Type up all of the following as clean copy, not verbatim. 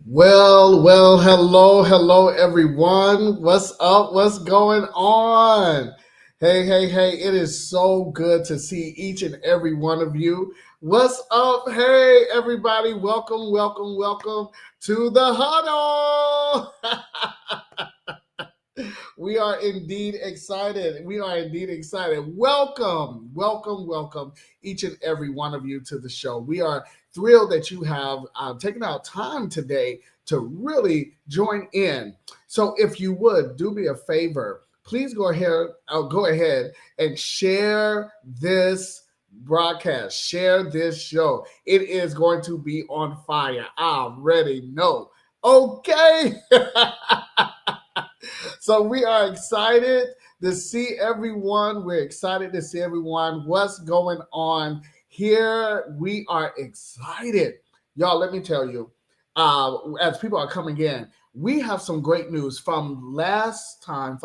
Hello, everyone. What's up? What's going on? Hey, it is so good to see each and every one of you. What's up? Hey, everybody. Welcome to the huddle. We are indeed excited. We are indeed excited. Welcome, each and every one of you to the show. We are thrilled that you have taken out time today to really join in. So, if you would do me a favor, please go ahead and share this broadcast, share this show. It is going to be on fire. I already know. Okay. So we are excited to see everyone. We're excited to see everyone. What's going on here? We are excited. Y'all, let me tell you, as people are coming in, we have some great news from the last time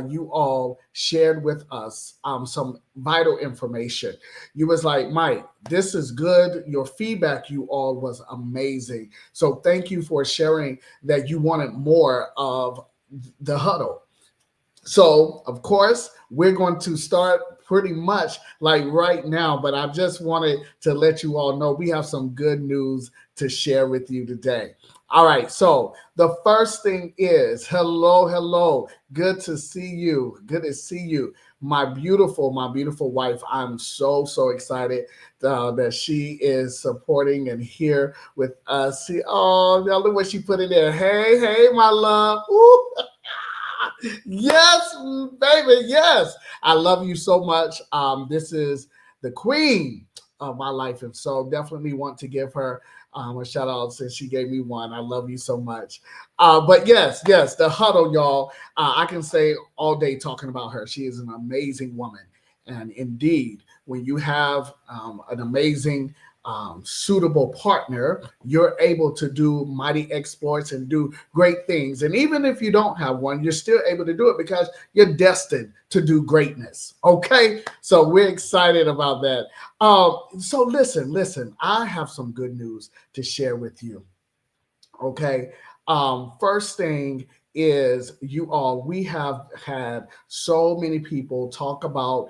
you all shared with us some vital information. You was like, Mike, this is good. Your feedback, you all, was amazing. So thank you for sharing that you wanted more of the huddle. So, of course, we're going to start pretty much like right now, but I just wanted to let you all know we have some good news to share with you today. All right, so the first thing is hello. Good to see you. Good to see you. My beautiful wife. I'm so excited that she is supporting and here with us. Now look what she put in there. Hey, my love. Ooh. Yes, baby. Yes. I love you so much. This is the queen of my life. And so definitely want to give her a shout out since she gave me one. I love you so much. But yes, the huddle, y'all. I can say all day talking about her. She is an amazing woman. And indeed, when you have an amazing suitable partner, you're able to do mighty exploits and do great things. And even if you don't have one, you're still able to do it because you're destined to do greatness. Okay, so we're excited about that. So listen, I have some good news to share with you. Okay. First thing is, you all, we have had so many people talk about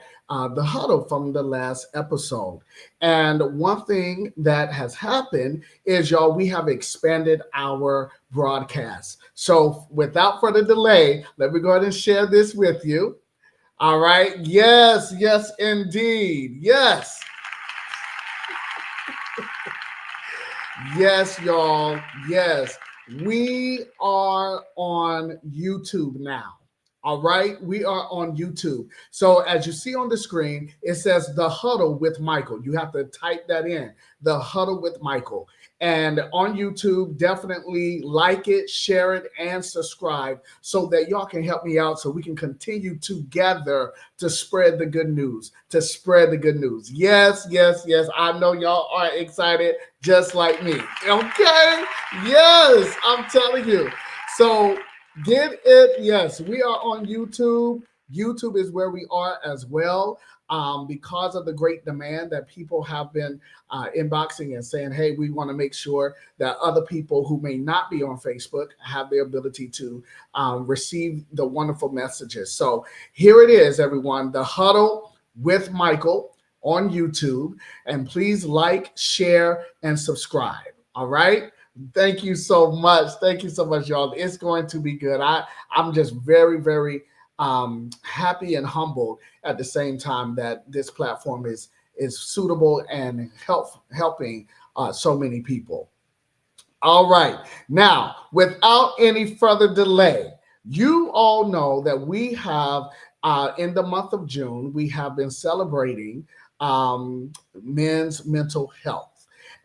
the huddle from the last episode. And one thing that has happened is, y'all, we have expanded our broadcast. So without further delay, let me go ahead and share this with you. All right. Yes, indeed. Yes, y'all. Yes. We are on YouTube now. All right. We are on YouTube. So as you see on the screen, it says The Huddle with Michael. You have to type that in, The Huddle with Michael. And on YouTube, definitely like it, share it, and subscribe so that y'all can help me out so we can continue together to spread the good news, to spread the good news. Yes. I know y'all are excited just like me. Okay? Yes, I'm telling you. So get it. Yes, we are on YouTube. YouTube is where we are as well. Because of the great demand that people have been inboxing and saying, hey, we want to make sure that other people who may not be on Facebook have the ability to receive the wonderful messages. So here it is, everyone, The Huddle with Michael on YouTube. And please like, share, and subscribe. All right. Thank you so much. Thank you so much, y'all. It's going to be good. I'm just very happy and humbled at the same time that this platform is suitable and helping so many people. All right. Now, without any further delay, you all know that we have, in the month of June, we have been celebrating men's mental health.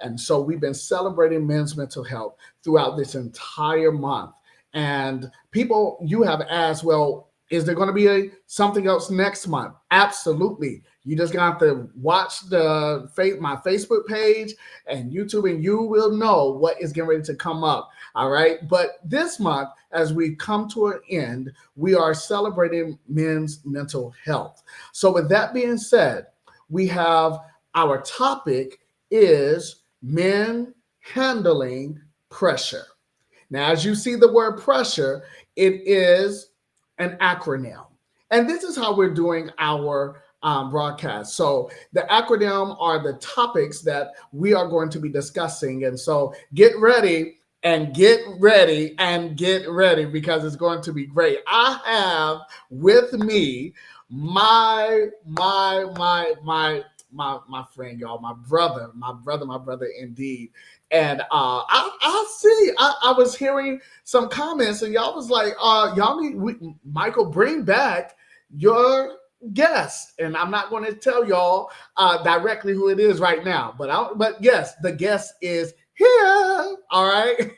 And so we've been celebrating men's mental health throughout this entire month. And people, you have asked, well, is there going to be something else next month? Absolutely. You just got to watch my Facebook page and YouTube, and you will know what is getting ready to come up. All right. But this month, as we come to an end, we are celebrating men's mental health. So with that being said, we have our topic is men handling pressure. Now, as you see the word pressure, it is an acronym. And this is how we're doing our broadcast. So the acronym are the topics that we are going to be discussing. And so get ready and get ready and get ready because it's going to be great. I have with me my friend, y'all, my brother indeed. And I see, I was hearing some comments, and y'all was like, y'all Michael, bring back your guest. And I'm not going to tell y'all directly who it is right now, but yes, the guest is here. All right.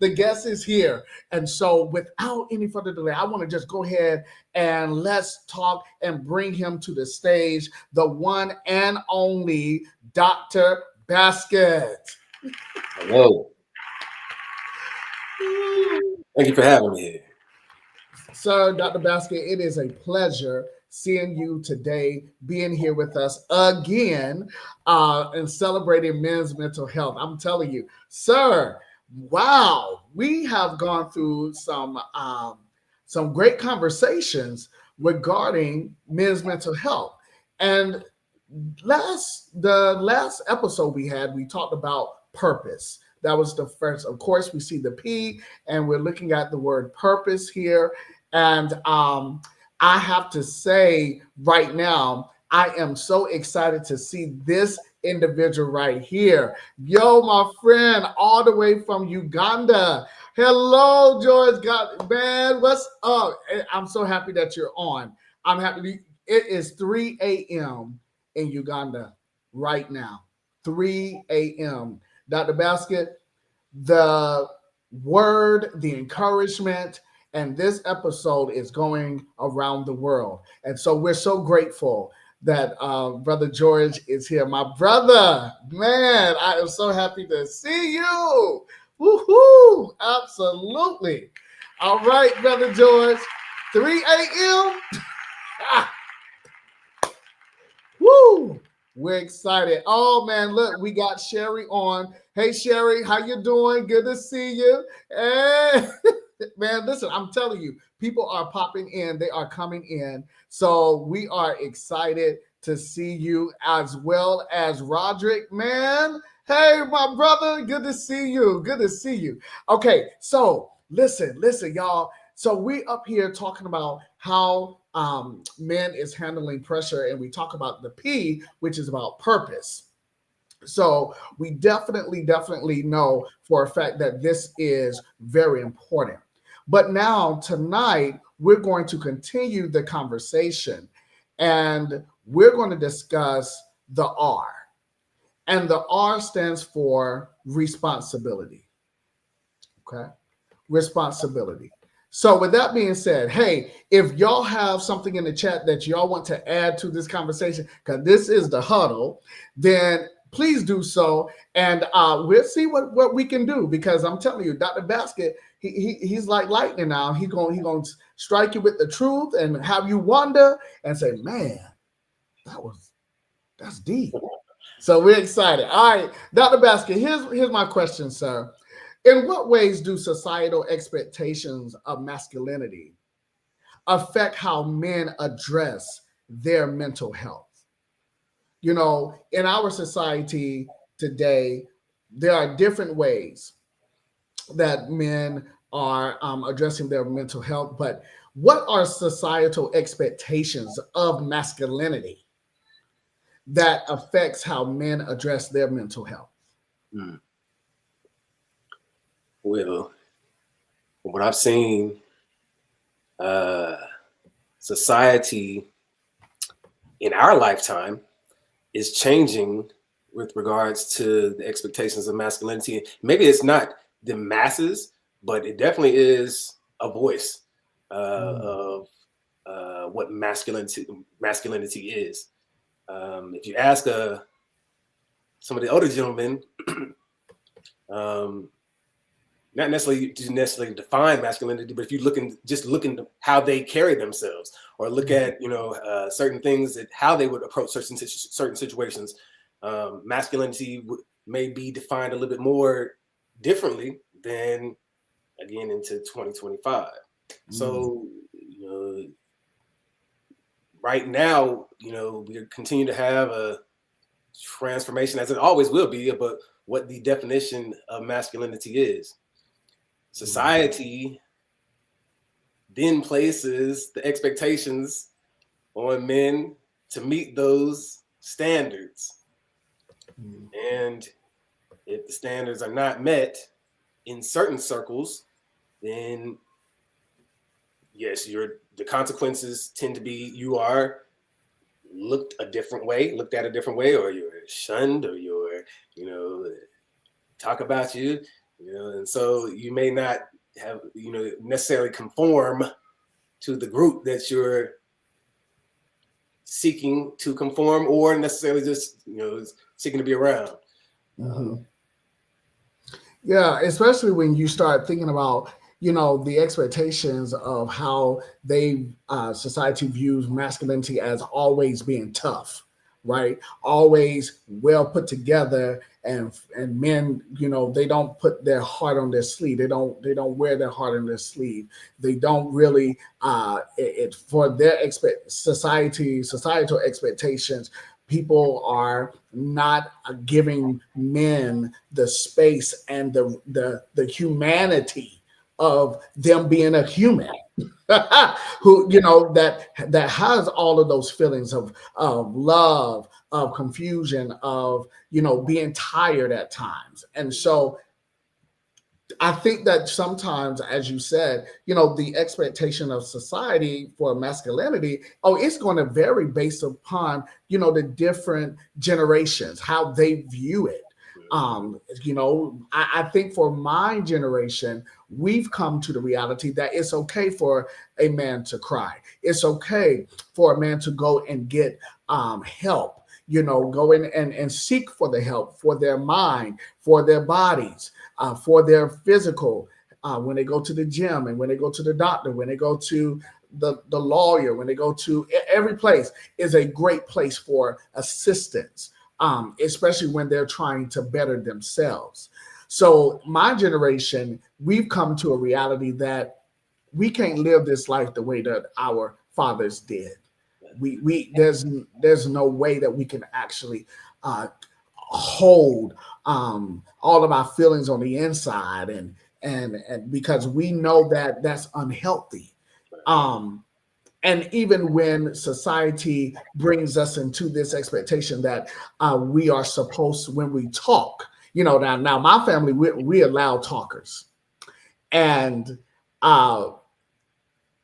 The guest is here. And so without any further delay, I want to just go ahead and let's talk and bring him to the stage, the one and only Dr. Basket. Hello. Thank you for having me here. Sir, Dr. Basket, it is a pleasure seeing you today, being here with us again, and celebrating men's mental health. I'm telling you, sir, wow, we have gone through some great conversations regarding men's mental health. And the last episode we talked about purpose. That was the first. Of course, we see the P, and we're looking at the word purpose here. And I have to say right now, I am so excited to see this individual right here. Yo, my friend, all the way from Uganda. Hello, George. God, man, what's up? I'm so happy that you're on. I'm happy. It is 3 a.m. in Uganda right now. 3 a.m. Dr. Basket, the word, the encouragement, and this episode is going around the world. And so we're so grateful that Brother George is here. My brother, man, I am so happy to see you. Woohoo! Absolutely. All right, Brother George, 3 a.m. Woo! We're excited. Oh man, look, we got Sherry on. Hey Sherry, how you doing? Good to see you. Hey. Man, listen, I'm telling you, people are popping in. They are coming in. So we are excited to see you as well as Roderick, man. Hey, my brother, good to see you. Good to see you. Okay, so listen, y'all. So we up here talking about how men is handling pressure, and we talk about the P, which is about purpose. So we definitely know for a fact that this is very important. But now tonight, we're going to continue the conversation, and we're going to discuss the R. And the R stands for responsibility. Okay? Responsibility. So with that being said, hey, if y'all have something in the chat that y'all want to add to this conversation, because this is the huddle, then please do so, and we'll see what we can do. Because I'm telling you, Dr. Basket, he's like lightning now. He's gonna strike you with the truth and have you wonder and say, man, that's deep. So we're excited. All right, Dr. Basket, here's my question, sir. In what ways do societal expectations of masculinity affect how men address their mental health? You know, in our society today, there are different ways that men are addressing their mental health, but what are societal expectations of masculinity that affects how men address their mental health? Well, from what I've seen, society in our lifetime is changing with regards to the expectations of masculinity. Maybe it's not the masses, but it definitely is a voice of what masculinity is. If you ask some of the older gentlemen, not necessarily to define masculinity, but if you look into how they carry themselves, or look at certain things, that how they would approach certain situations, masculinity may be defined a little bit more differently than again into 2025. Mm. So, right now, we continue to have a transformation as it always will be, but what the definition of masculinity is. Society then places the expectations on men to meet those standards. Mm. And if the standards are not met in certain circles, then yes, the consequences tend to be you are looked at a different way, or you're shunned, or you're, talk about you, and so you may not have, necessarily conform to the group that you're seeking to conform, or necessarily just, seeking to be around. Mm-hmm. Yeah, especially when you start thinking about, the expectations of how society views masculinity as always being tough, right? Always well put together, and men, they don't put their heart on their sleeve. They don't wear their heart on their sleeve. They don't really for their societal expectations. People are not giving men the space and the humanity of them being a human who, that has all of those feelings of love, of confusion, of, being tired at times. And so I think that sometimes, as you said, the expectation of society for masculinity, it's going to vary based upon, the different generations, how they view it. I think for my generation, we've come to the reality that it's okay for a man to cry. It's okay for a man to go and get help, go in and seek for the help for their mind, for their bodies, for their physical, when they go to the gym and when they go to the doctor, when they go to the lawyer, when they go to every place is a great place for assistance, especially when they're trying to better themselves. So my generation, we've come to a reality that we can't live this life the way that our fathers did. We there's no way that we can actually uh, hold all of our feelings on the inside, and because we know that that's unhealthy. um and even when society brings us into this expectation that we are supposed, when we talk, now my family, we allow talkers. And uh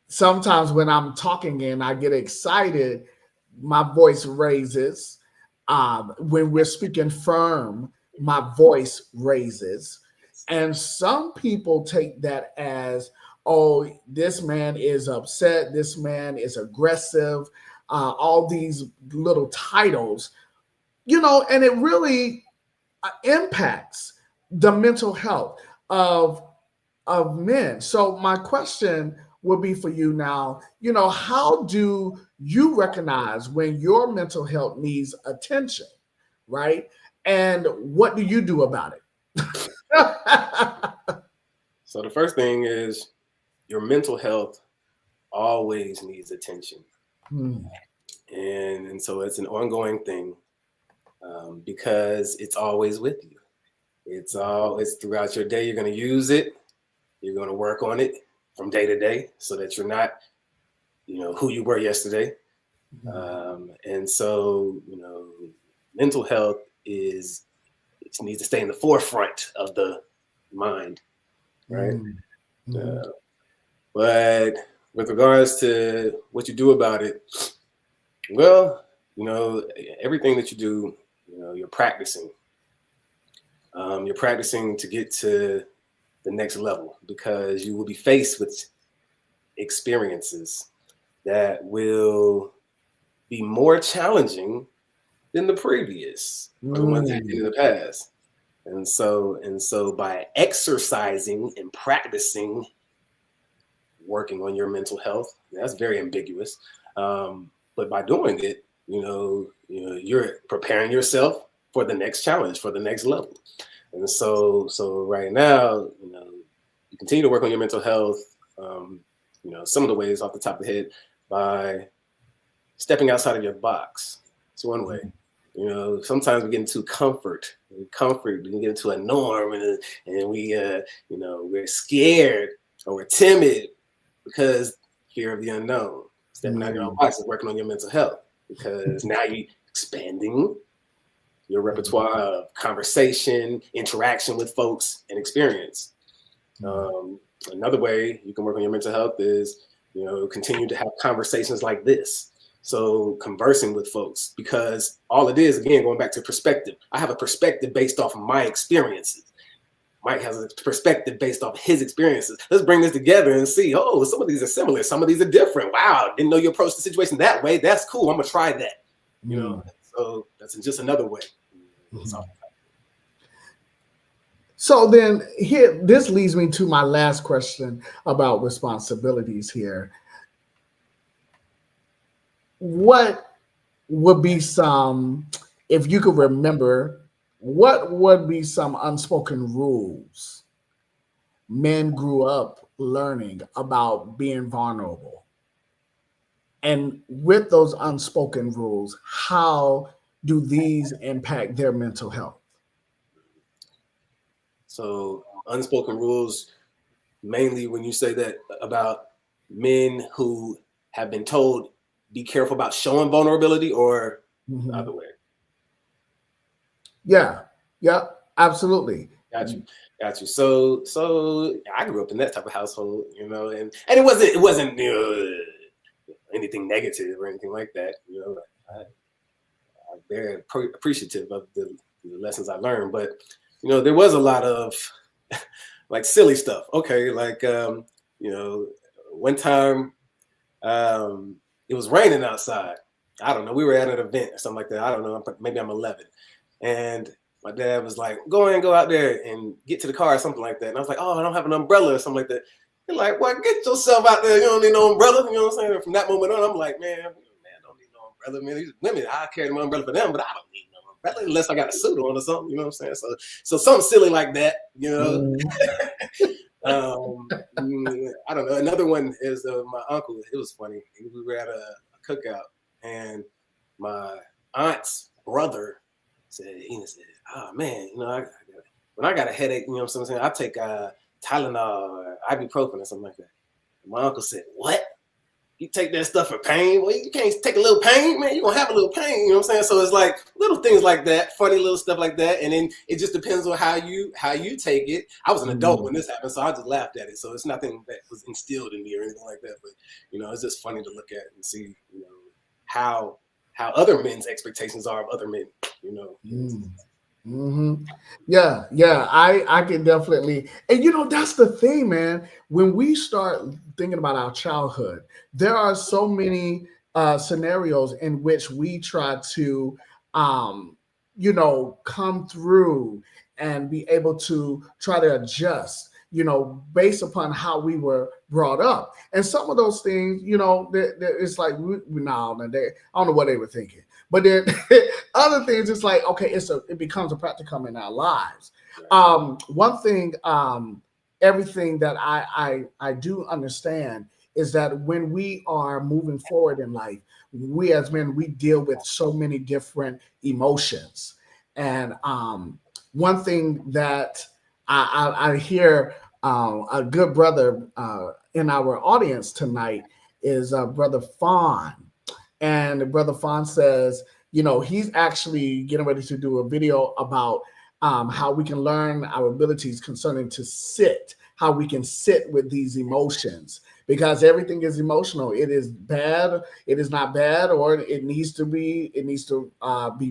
sometimes when I'm talking and I get excited, my voice raises. When we're speaking firm, my voice raises. And some people take that as, oh, this man is upset, this man is aggressive, all these little titles, and it really impacts the mental health of men. So my question would be for you now, how do you recognize when your mental health needs attention, right? And what do you do about it? So the first thing is your mental health always needs attention, Hmm. and so it's an ongoing thing, because it's always with you. It's throughout your day. You're going to use it. You're going to work on it from day to day, so that you're not, who you were yesterday. And so, mental health is it needs to stay in the forefront of the mind, right? Hmm. Hmm. Uh, but with regards to what you do about it, well, everything that you do, you're practicing. You're practicing to get to the next level, because you will be faced with experiences that will be more challenging than the previous, or the ones that you did in the past. And so by exercising and practicing working on your mental health, that's very ambiguous. But by doing it, you're preparing yourself for the next challenge, for the next level. And so right now, you continue to work on your mental health. Some of the ways off the top of the head by stepping outside of your box. It's one way. Sometimes we get into comfort. We can get into a norm, and we're scared or we're timid because fear of the unknown. Stepping out of your own box is working on your mental health, because now you're expanding your repertoire of conversation, interaction with folks, and experience. Another way you can work on your mental health is, continue to have conversations like this. So conversing with folks, because all it is, again, going back to perspective, I have a perspective based off of my experiences. Mike has a perspective based off his experiences. Let's bring this together and see, some of these are similar. Some of these are different. Wow, didn't know you approached the situation that way. That's cool. I'm going to try that. So that's just another way. So then here, this leads me to my last question about responsibilities here. What would be some, if you could remember, what would be some unspoken rules men grew up learning about being vulnerable? And with those unspoken rules, how do these impact their mental health? So unspoken rules, mainly when you say that about men who have been told, be careful about showing vulnerability, or the other way? Yeah, absolutely. Got you. So I grew up in that type of household, and it wasn't anything negative or anything like that. I'm very appreciative of the lessons I learned, but there was a lot of like silly stuff. Okay, like one time it was raining outside. I don't know. We were at an event or something like that. I don't know. Maybe I'm 11, and my dad was like, go out there and get to the car or something like that. And I was like, oh, I don't have an umbrella or something like that. They're like, well, get yourself out there. You don't need no umbrella. You know what I'm saying? And from that moment on, I'm like, man, I don't need no umbrella. Man, these women, I carry my umbrella for them, but I don't need no umbrella unless I got a suit on or something. You know what I'm saying? So something silly like that, I don't know. Another one is my uncle. It was funny. We were at a cookout, and my aunt's brother said, oh man, when I got a headache, what I'm saying, I take Tylenol or ibuprofen or something like that. And my uncle said, what? You take that stuff for pain? Well, you can't take a little pain, man. You're going to have a little pain, you know what I'm saying? So it's like little things like that, funny little stuff like that. And then it just depends on how you take it. I was an adult when this happened, so I just laughed at it. So it's nothing that was instilled in me or anything like that. But, it's just funny to look at and see, how other men's expectations are of other men, Yeah, I can definitely, and that's the thing, man. When we start thinking about our childhood, there are so many scenarios in which we try to, come through and be able to try to adjust, based upon how we were brought up. And some of those things, it's like, I don't know what they were thinking. But then other things, it's like, okay, it becomes a practicum in our lives. One thing, everything that I do understand is that when we are moving forward in life, we as men, we deal with so many different emotions. And one thing that I hear a good brother in our audience tonight is Brother Fawn. And Brother Fawn says, he's actually getting ready to do a video about how we can learn our abilities concerning to sit, how we can sit with these emotions, because everything is emotional. It is bad, it is not bad, or it needs to be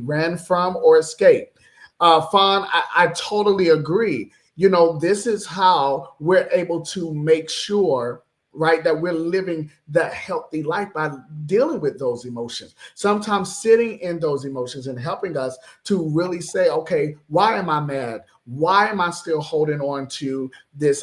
ran from or escaped. Fawn, I totally agree. This is how we're able to make sure, right, that we're living that healthy life by dealing with those emotions. Sometimes sitting in those emotions and helping us to really say, okay, why am I mad? Why am I still holding on to this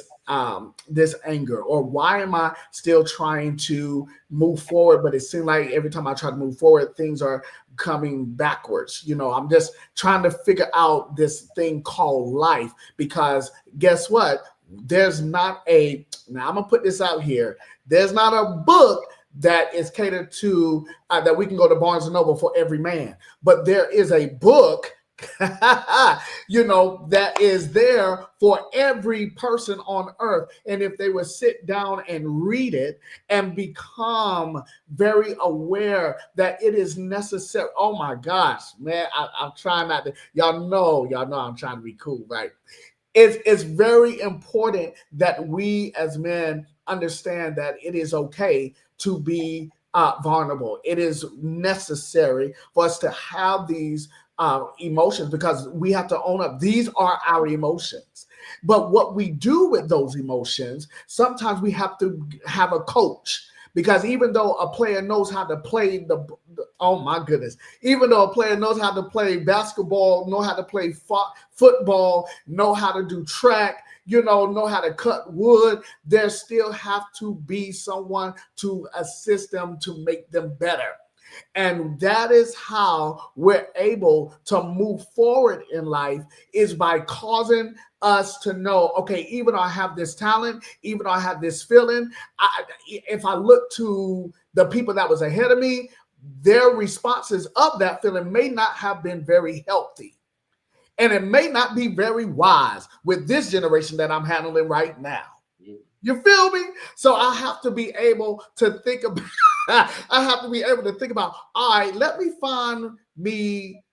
anger? Or why am I still trying to move forward? But it seems like every time I try to move forward, things are coming backwards. I'm just trying to figure out this thing called life, because guess what? There's not a, now I'm gonna put this out here. There's not a book that is catered to that we can go to Barnes and Noble for every man, but there is a book that is there for every person on earth. And if they would sit down and read it and become very aware that it is necessary. Oh my gosh, man, I'm trying not to, y'all know I'm trying to be cool, right? It's very important that we as men understand that it is okay to be vulnerable. It is necessary for us to have these emotions, because we have to own up. These are our emotions. But what we do with those emotions, sometimes we have to have a coach. Because even though a player knows how to play oh my goodness, even though a player knows how to play basketball, know how to play football, know how to do track, know how to cut wood, there still have to be someone to assist them to make them better. And that is how we're able to move forward in life, is by causing us to know, okay, even though I have this talent, even though I have this feeling, if I look to the people that was ahead of me, their responses of that feeling may not have been very healthy. And it may not be very wise with this generation that I'm handling right now. You feel me? So I have to be able to think about, all right, let me find me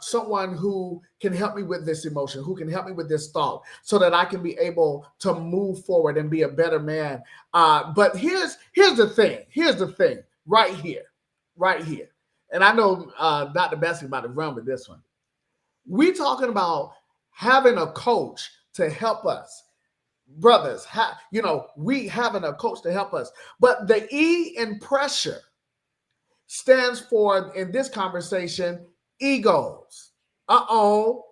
someone who can help me with this emotion, who can help me with this thought, so that I can be able to move forward and be a better man. But here's the thing. Here's the thing right here. And I know Dr. Bessie about to run with this one. We talking about having a coach to help us. Brothers, we having a coach to help us. But the E in pressure stands for, in this conversation, egos. Oh,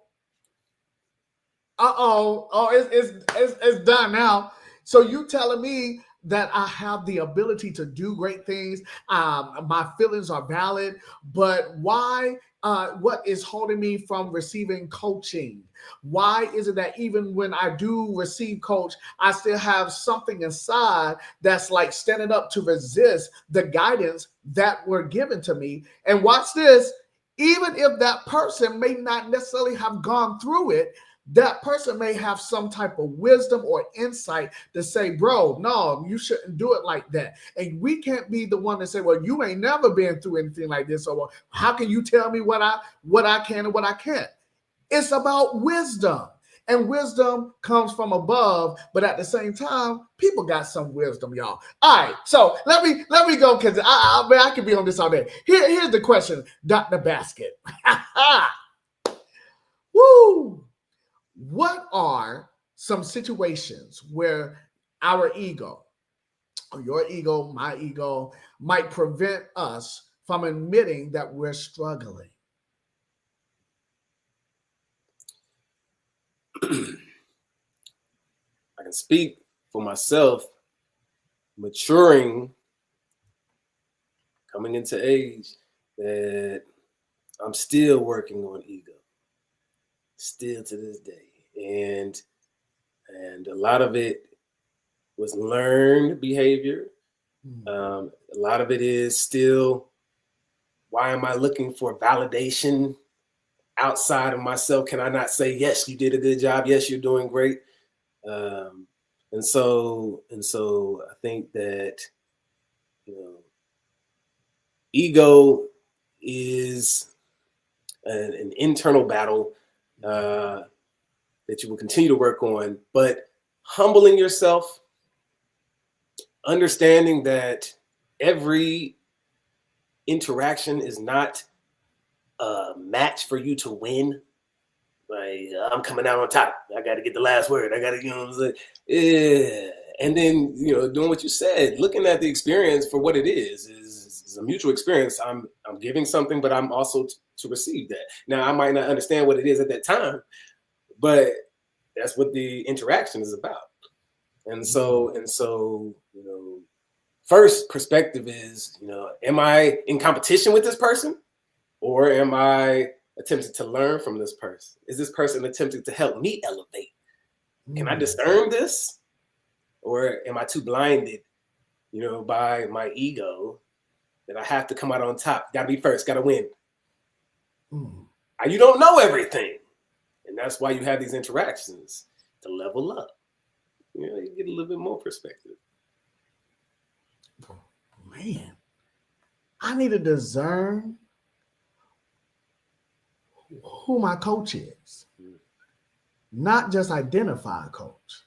it's done now. So you telling me that I have the ability to do great things? My feelings are valid, but why? What is holding me from receiving coaching? Why is it that even when I do receive coach, I still have something inside that's like standing up to resist the guidance that were given to me? And watch this, even if that person may not necessarily have gone through it, that person may have some type of wisdom or insight to say, bro, no, you shouldn't do it like that. And we can't be the one to say, well, you ain't never been through anything like this, or how can you tell me what I can and what I can't? It's about wisdom. And wisdom comes from above, but at the same time, people got some wisdom, y'all. All right, so let me go, because I could be on this all day. Here's the question, Dr. Basket. Woo! What are some situations where our ego, or your ego, my ego, might prevent us from admitting that we're struggling? I can speak for myself. Maturing, coming into age, that I'm still working on ego, still to this day, and a lot of it was learned behavior. A lot of it is still, why am I looking for validation outside of myself? Can I not say, yes, you did a good job, yes, you're doing great? And so I think that, ego is an internal battle that you will continue to work on, but humbling yourself, understanding that every interaction is not a match for you to win. Like, I'm coming out on top. I got to get the last word. I got to, what I'm saying? Yeah. And then, doing what you said, looking at the experience for what it is a mutual experience. I'm giving something, but I'm also to receive that. Now, I might not understand what it is at that time, but that's what the interaction is about. And so, first perspective is, am I in competition with this person? Or am I attempting to learn from this person? Is this person attempting to help me elevate? Can I discern this? Or am I too blinded, by my ego that I have to come out on top? Got to be first, got to win. You don't know everything. And that's why you have these interactions to level up. You get a little bit more perspective. Man, I need to discern who my coach is, not just identify a coach.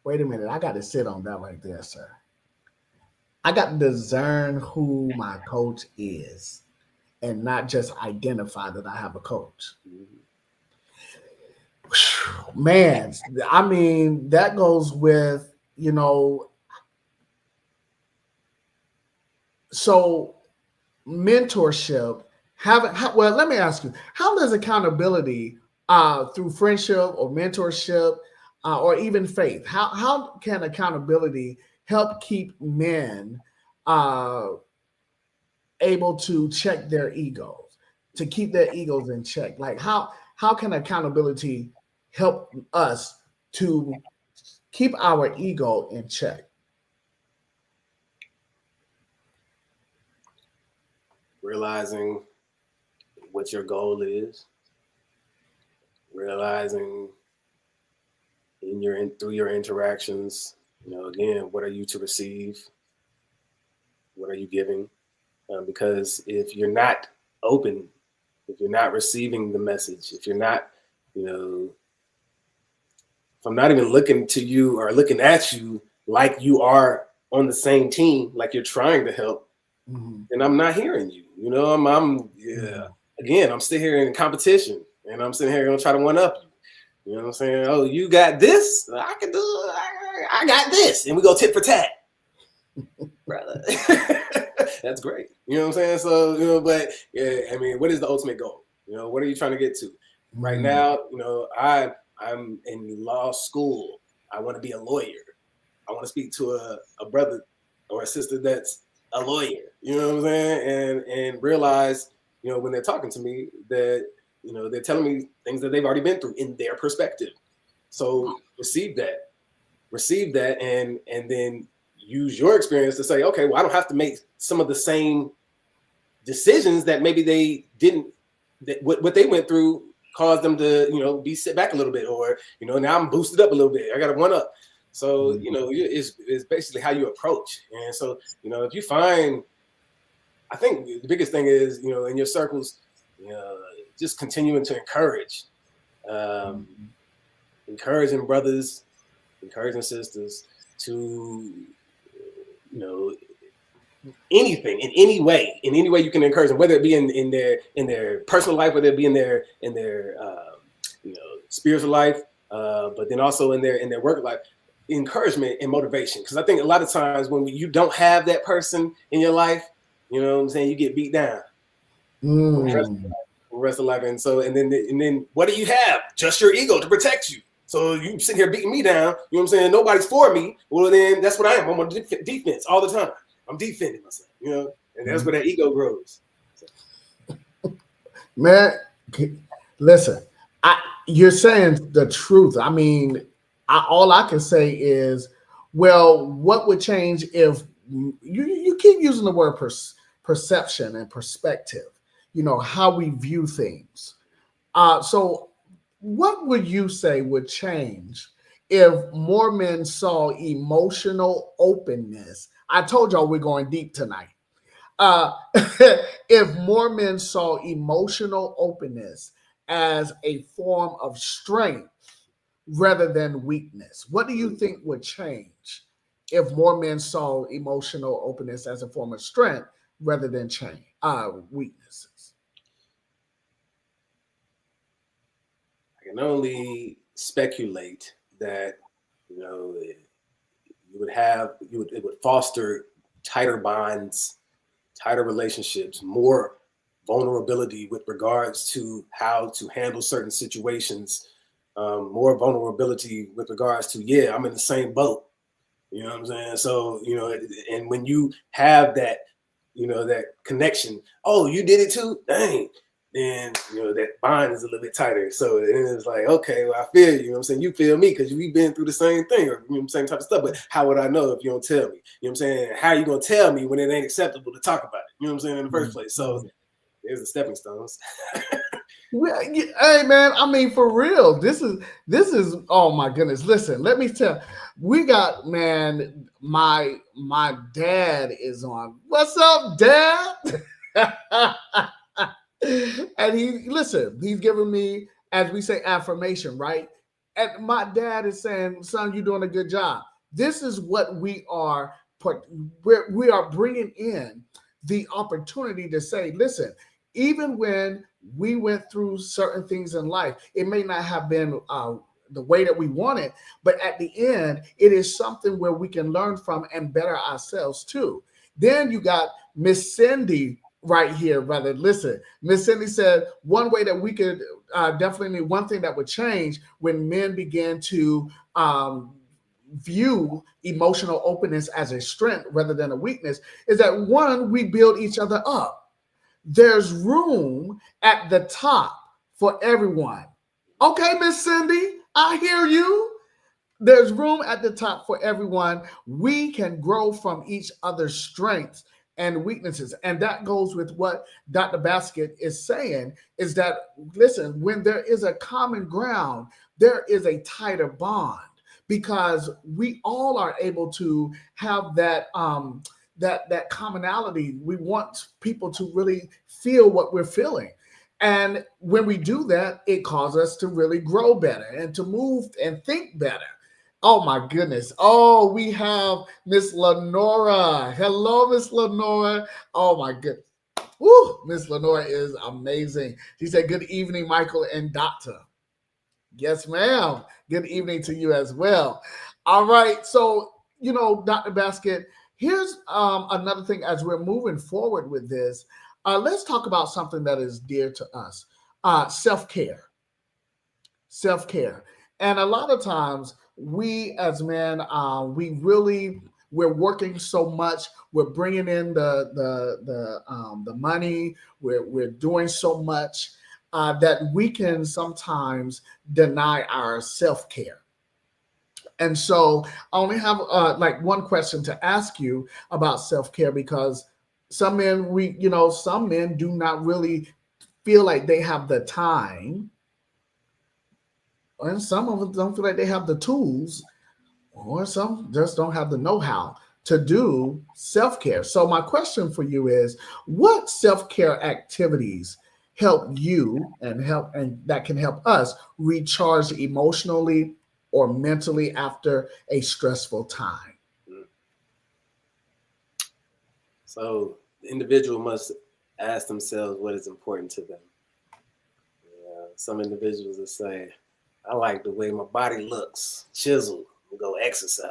Wait a minute, I got to sit on that right there, sir. I got to discern who my coach is and not just identify that I have a coach. Man, I mean, that goes with, so mentorship, well, let me ask you, how does accountability through friendship or mentorship or even faith, how can accountability help keep men able to check their egos, to keep their egos in check? Like how can accountability help us to keep our ego in check? Realizing what your goal is, realizing through your interactions, again, what are you to receive? What are you giving? Because if you're not open, if you're not receiving the message, if you're not, if I'm not even looking to you or looking at you like you are on the same team, like you're trying to help, then I'm not hearing you. Again, I'm still here in competition, and I'm sitting here gonna try to one up you. You know what I'm saying? Oh, you got this? I can do it. I got this, and we go tit for tat, brother. That's great. You know what I'm saying? So, but yeah, I mean, what is the ultimate goal? What are you trying to get to? Right now, I'm in law school. I want to be a lawyer. I want to speak to a brother or a sister that's a lawyer. You know what I'm saying? And realize, when they're talking to me that, they're telling me things that they've already been through in their perspective. So receive that, and then use your experience to say, okay, well, I don't have to make some of the same decisions that maybe they didn't, that what they went through caused them to, be sit back a little bit, or, now I'm boosted up a little bit. I got to one up. So, it's basically how you approach. And so, if you find, I think the biggest thing is, in your circles, just continuing to encouraging brothers, encouraging sisters to, anything in any way you can encourage them, whether it be in their personal life, whether it be in their spiritual life, but then also in their work life. Encouragement and motivation, because I think a lot of times when you don't have that person in your life, you know what I'm saying, you get beat down the rest of life. And then what do you have? Just your ego to protect you. So you sitting here beating me down, you know what I'm saying, nobody's for me. Well, then that's what I am. I'm on defense all the time. I'm defending myself, and that's where that ego grows. Man, listen, you're saying the truth. I mean, all I can say is, well, what would change if you keep using the word perception and perspective, how we view things. So what would you say would change if more men saw emotional openness? I told y'all we're going deep tonight. If more men saw emotional openness as a form of strength rather than weakness, what do you think would change if more men saw emotional openness as a form of strength rather than weaknesses? I can only speculate that it would foster tighter bonds, tighter relationships, more vulnerability with regards to how to handle certain situations, more vulnerability with regards to, I'm in the same boat. You know what I'm saying? So, and when you have that that connection. Oh, you did it too? Dang. Then, that bond is a little bit tighter. So then it's like, okay, well, I feel you. You know what I'm saying? You feel me because we've been through the same thing or same type of stuff. But how would I know if you don't tell me? You know what I'm saying? How are you going to tell me when it ain't acceptable to talk about it? You know what I'm saying? In the first place. So there's the stepping stones. Well, hey man, I mean for real. This is oh my goodness. Listen, let me tell. We got man. My dad is on. What's up, Dad? And he's giving me, as we say, affirmation, right? And my dad is saying, "Son, you're doing a good job." This is what we are. We are bringing in the opportunity to say, "Listen." Even when we went through certain things in life, it may not have been the way that we wanted, but at the end, it is something where we can learn from and better ourselves too. Then you got Miss Cindy right here, brother. Listen, Miss Cindy said one way that we could definitely, one thing that would change when men began to view emotional openness as a strength rather than a weakness is that one, we build each other up. There's room at the top for everyone. Okay, Miss Cindy, I hear you. There's room at the top for everyone. We can grow from each other's strengths and weaknesses. And that goes with what Dr. Basket is saying is that, listen, when there is a common ground, there is a tighter bond because we all are able to have that commonality. We want people to really feel what we're feeling. And when we do that, it causes us to really grow better and to move and think better. Oh my goodness. Oh, we have Miss Lenora. Hello, Miss Lenora. Oh my goodness. Woo, Miss Lenora is amazing. She said, "Good evening, Michael and Doctor." Yes, ma'am. Good evening to you as well. All right. So, Dr. Basket, here's another thing as we're moving forward with this. Let's talk about something that is dear to us, self care. Self care. And a lot of times, we as men, we're working so much. We're bringing in the money. We're doing so much that we can sometimes deny our self care. And so I only have like one question to ask you about self care because some men do not really feel like they have the time, and some of them don't feel like they have the tools, or some just don't have the know how to do self care. So, my question for you is what self care activities help you and that can help us recharge emotionally or mentally after a stressful time? So the individual must ask themselves what is important to them. Some individuals will say, I like the way my body looks, chisel, go exercise.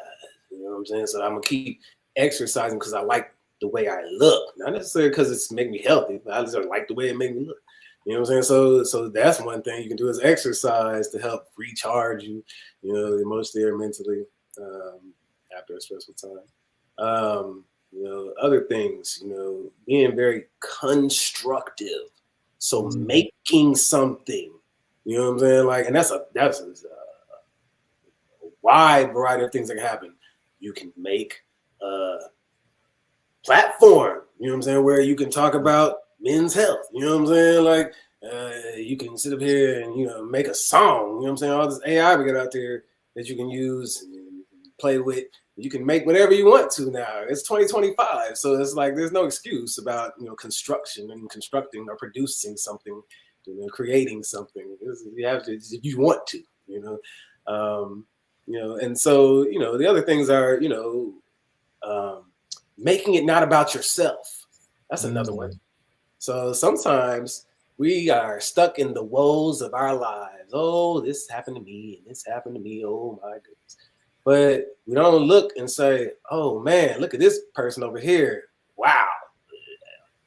You know what I'm saying? So I'm gonna keep exercising because I like the way I look, not necessarily because it's make me healthy, but I just like the way it make me look. You know what I'm saying? So that's one thing you can do is exercise to help recharge you, emotionally or mentally after a stressful time. Other things, being very constructive. So making something, you know what I'm saying? Like, and that's a wide variety of things that can happen. You can make a platform, you know what I'm saying, where you can talk about men's health, you know what I'm saying? Like, you can sit up here and, make a song, you know what I'm saying? All this AI we got out there that you can use and play with. You can make whatever you want to now. It's 2025. So it's like there's no excuse about, construction and constructing or producing something, creating something. You have to if you want to, and so, the other things are, making it not about yourself. That's another one. So sometimes we are stuck in the woes of our lives. Oh, this happened to me and this happened to me. Oh my goodness. But we don't look and say, oh man, look at this person over here. Wow.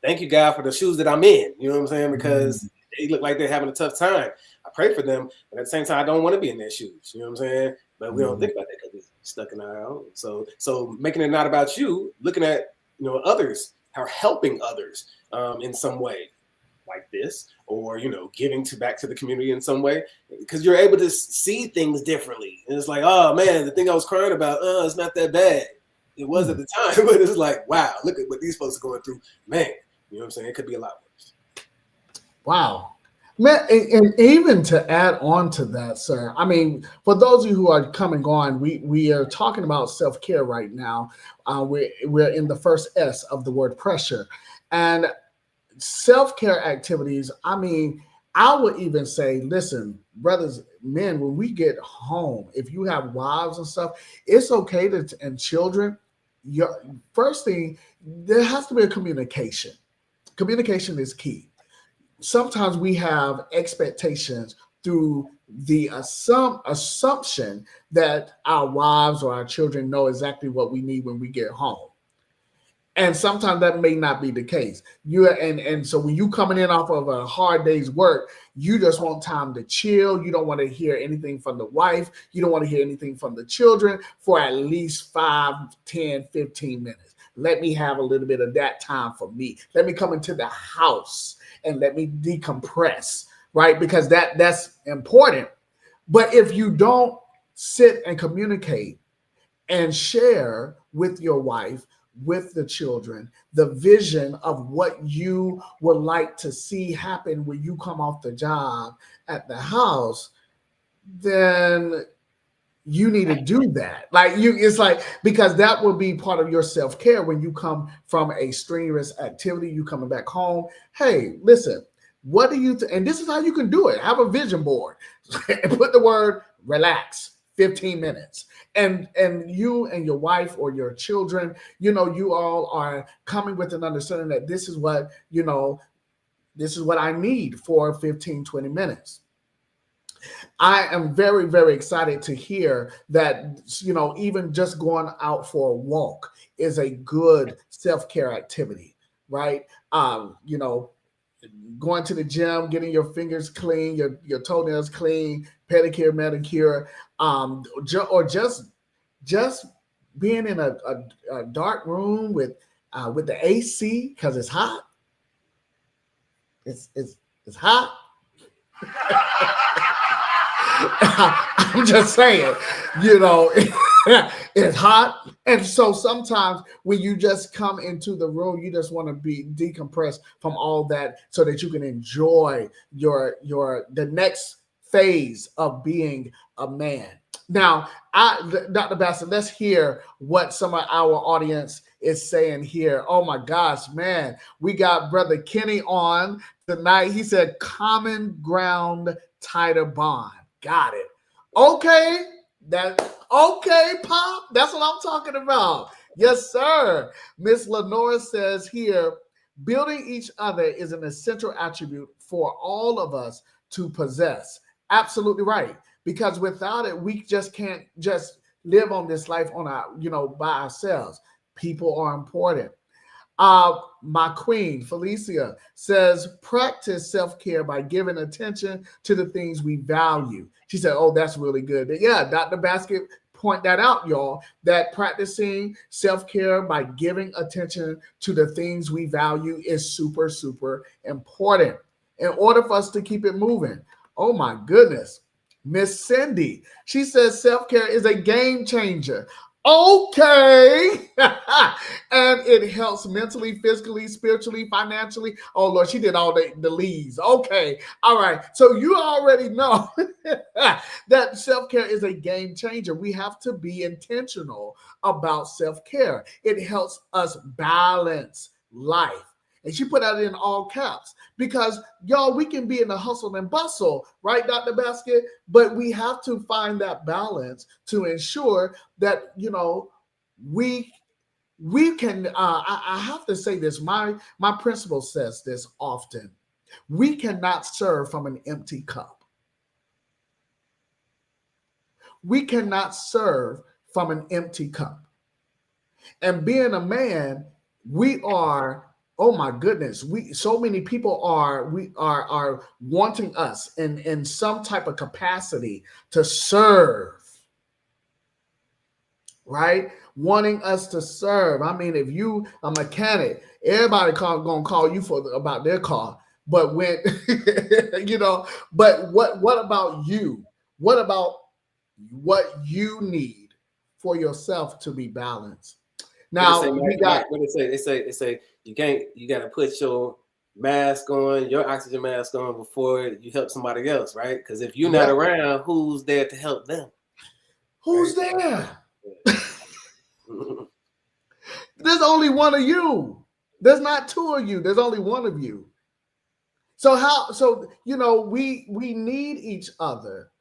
Thank you, God, for the shoes that I'm in. You know what I'm saying? Because they look like they're having a tough time. I pray for them, but at the same time, I don't want to be in their shoes. You know what I'm saying? But we don't think about that because we're stuck in our own. So making it not about you, looking at others are helping others in some way, like this, or giving back to the community in some way, because you're able to see things differently. And it's like, oh man, the thing I was crying about, it's not that bad. It was at the time, but it's like, wow, look at what these folks are going through, man. You know what I'm saying? It could be a lot worse. Wow. Man, and even to add on to that, sir, I mean, for those of you who are coming on, we are talking about self-care right now. We're in the first S of the word pressure. And self-care activities, I mean, I would even say, listen, brothers, men, when we get home, if you have wives and stuff, it's okay to, and children, your first thing, there has to be a communication. Communication is key. Sometimes we have expectations through the assumption that our wives or our children know exactly what we need when we get home. And sometimes that may not be the case. And so when you coming in off of a hard day's work, you just want time to chill. You don't want to hear anything from the wife. You don't want to hear anything from the children for at least 5, 10, 15 minutes. Let me have a little bit of that time for me. Let me come into the house and let me decompress, right? Because that's important. But if you don't sit and communicate and share with your wife, with the children, the vision of what you would like to see happen when you come off the job at the house, then you need to do that. Like it's like, because that will be part of your self-care when you come from a strenuous activity, you coming back home. Hey, listen, what do you and this is how you can do it. Have a vision board and put the word relax 15 minutes. And you and your wife or your children, you all are coming with an understanding that this is what, this is what I need for 15, 20 minutes. I am very, very excited to hear that, even just going out for a walk is a good self-care activity, right? Going to the gym, getting your fingers clean, your toenails clean, pedicure, manicure, or just being in a dark room with the AC because it's hot. It's hot. I'm just saying, it's hot. And so sometimes when you just come into the room, you just want to be decompressed from all that so that you can enjoy the next phase of being a man. Now, Dr. Bassett, let's hear what some of our audience is saying here. Oh my gosh, man. We got Brother Kenny on tonight. He said, common ground, tighter bond. Got it. Okay. Okay, Pop. That's what I'm talking about. Yes, sir. Miss Lenora says here, building each other is an essential attribute for all of us to possess. Absolutely right. Because without it, we just can't just live on this life on our, by ourselves. People are important. My queen, Felicia, says, practice self-care by giving attention to the things we value. She said, oh, that's really good. Yeah, Dr. Basket point that out, y'all, that practicing self-care by giving attention to the things we value is super, super important in order for us to keep it moving. Oh, my goodness. Miss Cindy, she says self-care is a game changer. Okay. And it helps mentally, physically, spiritually, financially. Oh, Lord, she did all the leads. Okay. All right. So you already know that self-care is a game changer. We have to be intentional about self-care. It helps us balance life. And she put that in all caps because, y'all, we can be in the hustle and bustle, right, Dr. Basket? But we have to find that balance to ensure that, we can, I have to say this, my principal says this often. We cannot serve from an empty cup. We cannot serve from an empty cup. And being a man, we are, oh my goodness, so many people are wanting us in some type of capacity to serve. right? Wanting us to serve. I mean, if you a mechanic, everybody gonna call you for about their car. But when you know, but what about you? What about what you need for yourself to be balanced? What they say, Now we got Mike, what they say? They say you got to put your mask on, your oxygen mask on before you help somebody else, right? Because if you're not yeah, around, who's there to help them, right? who's there? Yeah. There's only one of you. There's not two of you. There's only one of you. So how so you know we need each other,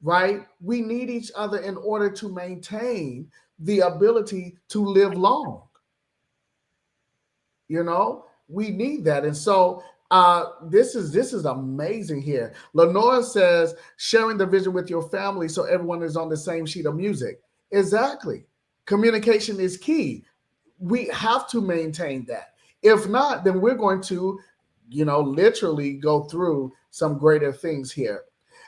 right? We need each other in order to maintain the ability to live long. You know, we need that. And so this is amazing here. Lenora says sharing the vision with your family so everyone is on the same sheet of music. Exactly. Communication is key. We have to maintain that. If not, then we're going to, literally go through some greater things here.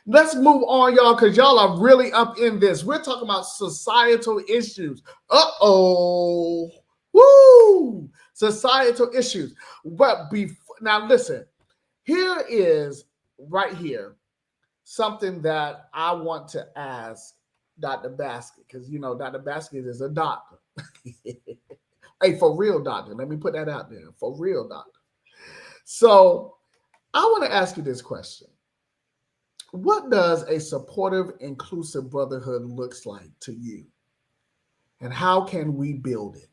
Let's move on, y'all, because y'all are really up in this. We're talking about societal issues. Uh-oh. Woo! Societal issues. But now listen, here is right here something that I want to ask Dr. Basket, because Dr. Basket is a doctor. Hey, for real doctor. Let me put that out there. For real doctor. So I want to ask you this question. What does a supportive, inclusive brotherhood looks like to you? And how can we build it?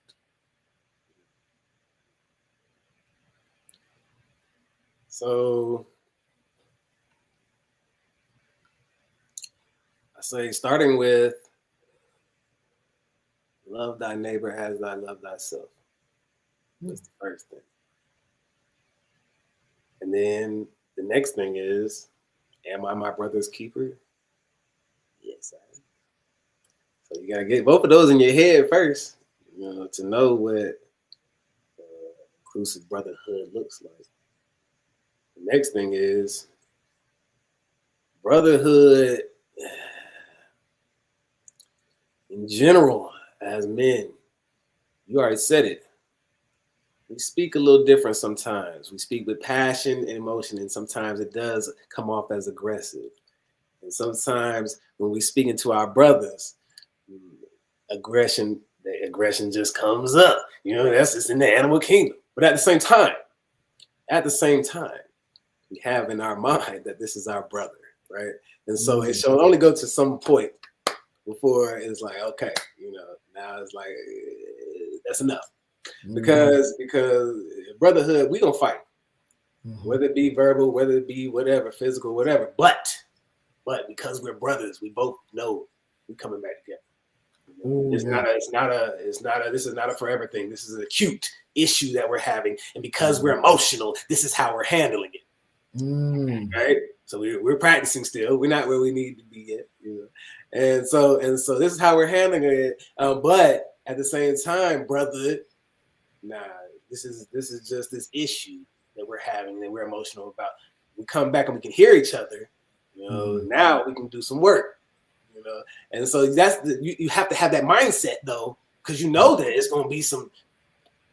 So I say, starting with love thy neighbor as thy love thyself. That's the first thing. And then the next thing is, am I my brother's keeper? Yes, I am. So you gotta get both of those in your head first, to know what inclusive brotherhood looks like. The next thing is brotherhood in general as men. You already said it. We speak a little different sometimes. We speak with passion and emotion, and sometimes it does come off as aggressive. And sometimes when we speaking to our brothers, the aggression just comes up. That's just in the animal kingdom. But at the same time, we have in our mind that this is our brother, right? And so it shall only go to some point before it's like, okay, now it's like that's enough. Because brotherhood, we gonna fight, whether it be verbal, whether it be whatever, physical, whatever. But because we're brothers, we both know we're coming back together. This is not a forever thing. This is an acute issue that we're having, and because we're emotional, this is how we're handling it. Right? So we're practicing still. We're not where we need to be yet. And so this is how we're handling it. But at the same time, brother, nah, this is just this issue that we're having that we're emotional about. We come back and we can hear each other. Now we can do some work. And so you have to have that mindset though, because that it's gonna be some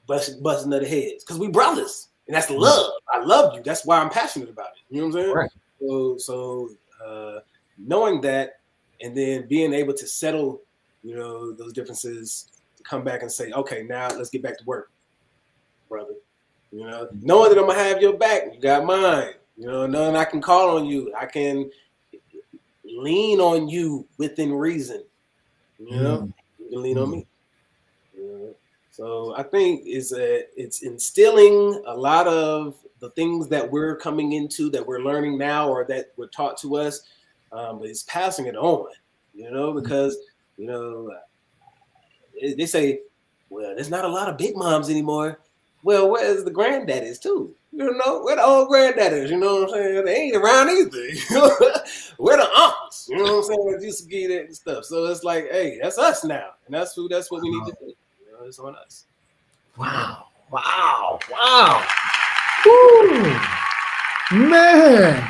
busting of the heads, because we brothers, and that's love. I love you. That's why I'm passionate about it. You know what I'm saying? Right. So knowing that, and then being able to settle, those differences, to come back and say, okay, now let's get back to work, brother. Knowing that I'm gonna have your back, you got mine. Knowing I can call on you, I can lean on you within reason. You can lean on me. So I think it's instilling a lot of the things that we're coming into, that we're learning now, or that were taught to us, but it's passing it on. Because they say, well, there's not a lot of big moms anymore. Well, where's the granddaddies too? Where the old granddaddies? You know what I'm saying? They ain't around either. Where the uncles? You know what I'm saying? That used to get it and stuff. So it's like, hey, that's us now, and that's what we need to do. It's on us. Wow! Woo. Man,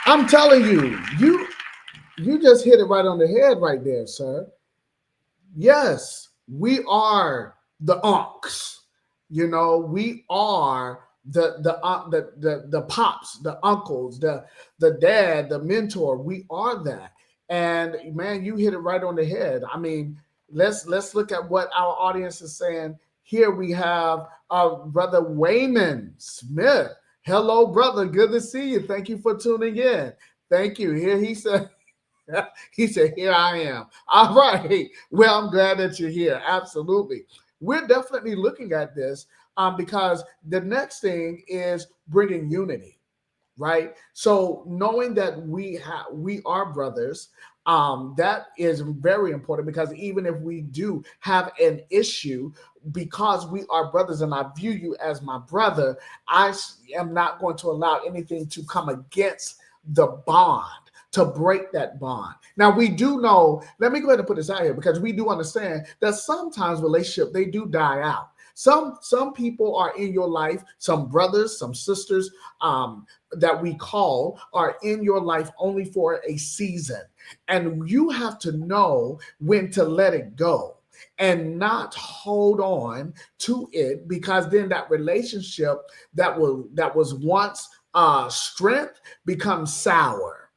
I'm telling you, you just hit it right on the head right there, sir. Yes, we are the unks. We are the pops, the uncles, the dad, the mentor. We are that. And man, you hit it right on the head. I mean, let's look at what our audience is saying. Here we have brother Wayman Smith. Hello, brother. Good to see you. Thank you for tuning in. Thank you. Here he said, he said, here I am. All right. Well, I'm glad that you're here. Absolutely. We're definitely looking at this because the next thing is bringing unity, right? So knowing that we are brothers, that is very important because even if we do have an issue, because we are brothers and I view you as my brother, am not going to allow anything to come against the bond, to break that bond. Now we do know, let me go ahead and put this out here because we do understand that sometimes relationships they do die out. Some people are in your life, some brothers, some sisters, that we call are in your life only for a season. And you have to know when to let it go and not hold on to it because then that relationship that was once strength becomes sour.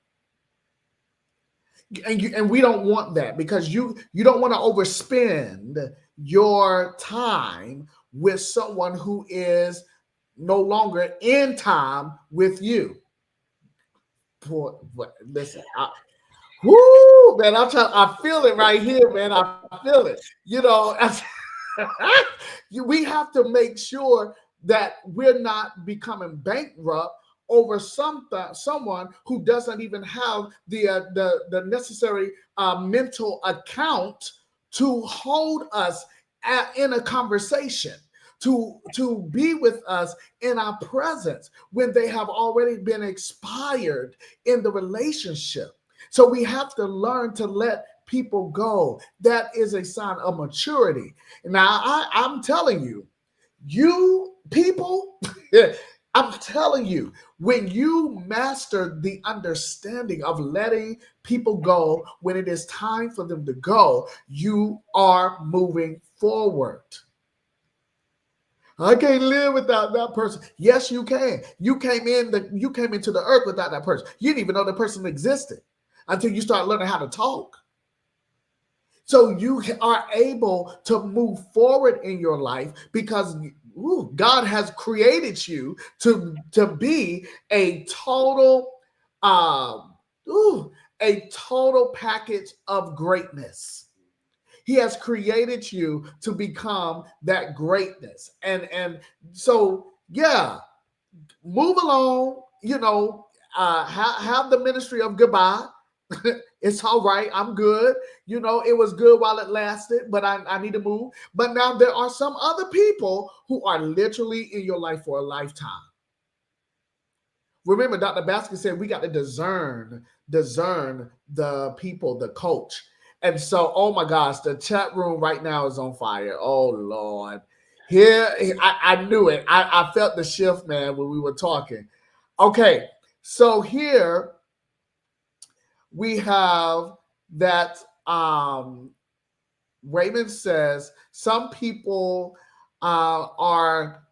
And we don't want that because you don't want to overspend your time with someone who is no longer in time with you. Listen, whoo, man, I feel it right here, man. I feel it. We have to make sure that we're not becoming bankrupt over someone who doesn't even have the necessary mental account to hold us in a conversation, to be with us in our presence when they have already been expired in the relationship. So we have to learn to let people go. That is a sign of maturity. Now, I'm telling you, you people, I'm telling you, when you master the understanding of letting people go when it is time for them to go, you are moving forward. I can't live without that person. Yes, you can. You came into the earth without that person. You didn't even know the person existed until you start learning how to talk. So you are able to move forward in your life because God has created you to be a total um, ooh, a total package of greatness. He has created you to become that greatness. And so yeah, move along, have the ministry of goodbye. It's all right. I'm good. It was good while it lasted, but I need to move. But now there are some other people who are literally in your life for a lifetime. Remember, Dr. Baskin said we got to discern the people, the coach. And so, oh my gosh, the chat room right now is on fire. Oh Lord. Here, I knew it. I felt the shift, man, when we were talking. Okay, so here we have that Raymond says some people are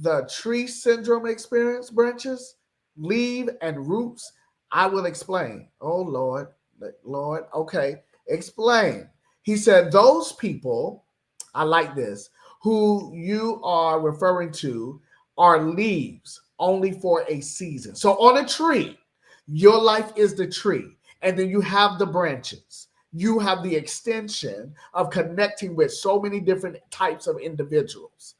the tree syndrome experience branches, leaf, and roots. I will explain. Oh, Lord. Lord. Okay. Explain. He said, those people, I like this, who you are referring to are leaves only for a season. So on a tree, your life is the tree, and then you have the branches. You have the extension of connecting with so many different types of individuals.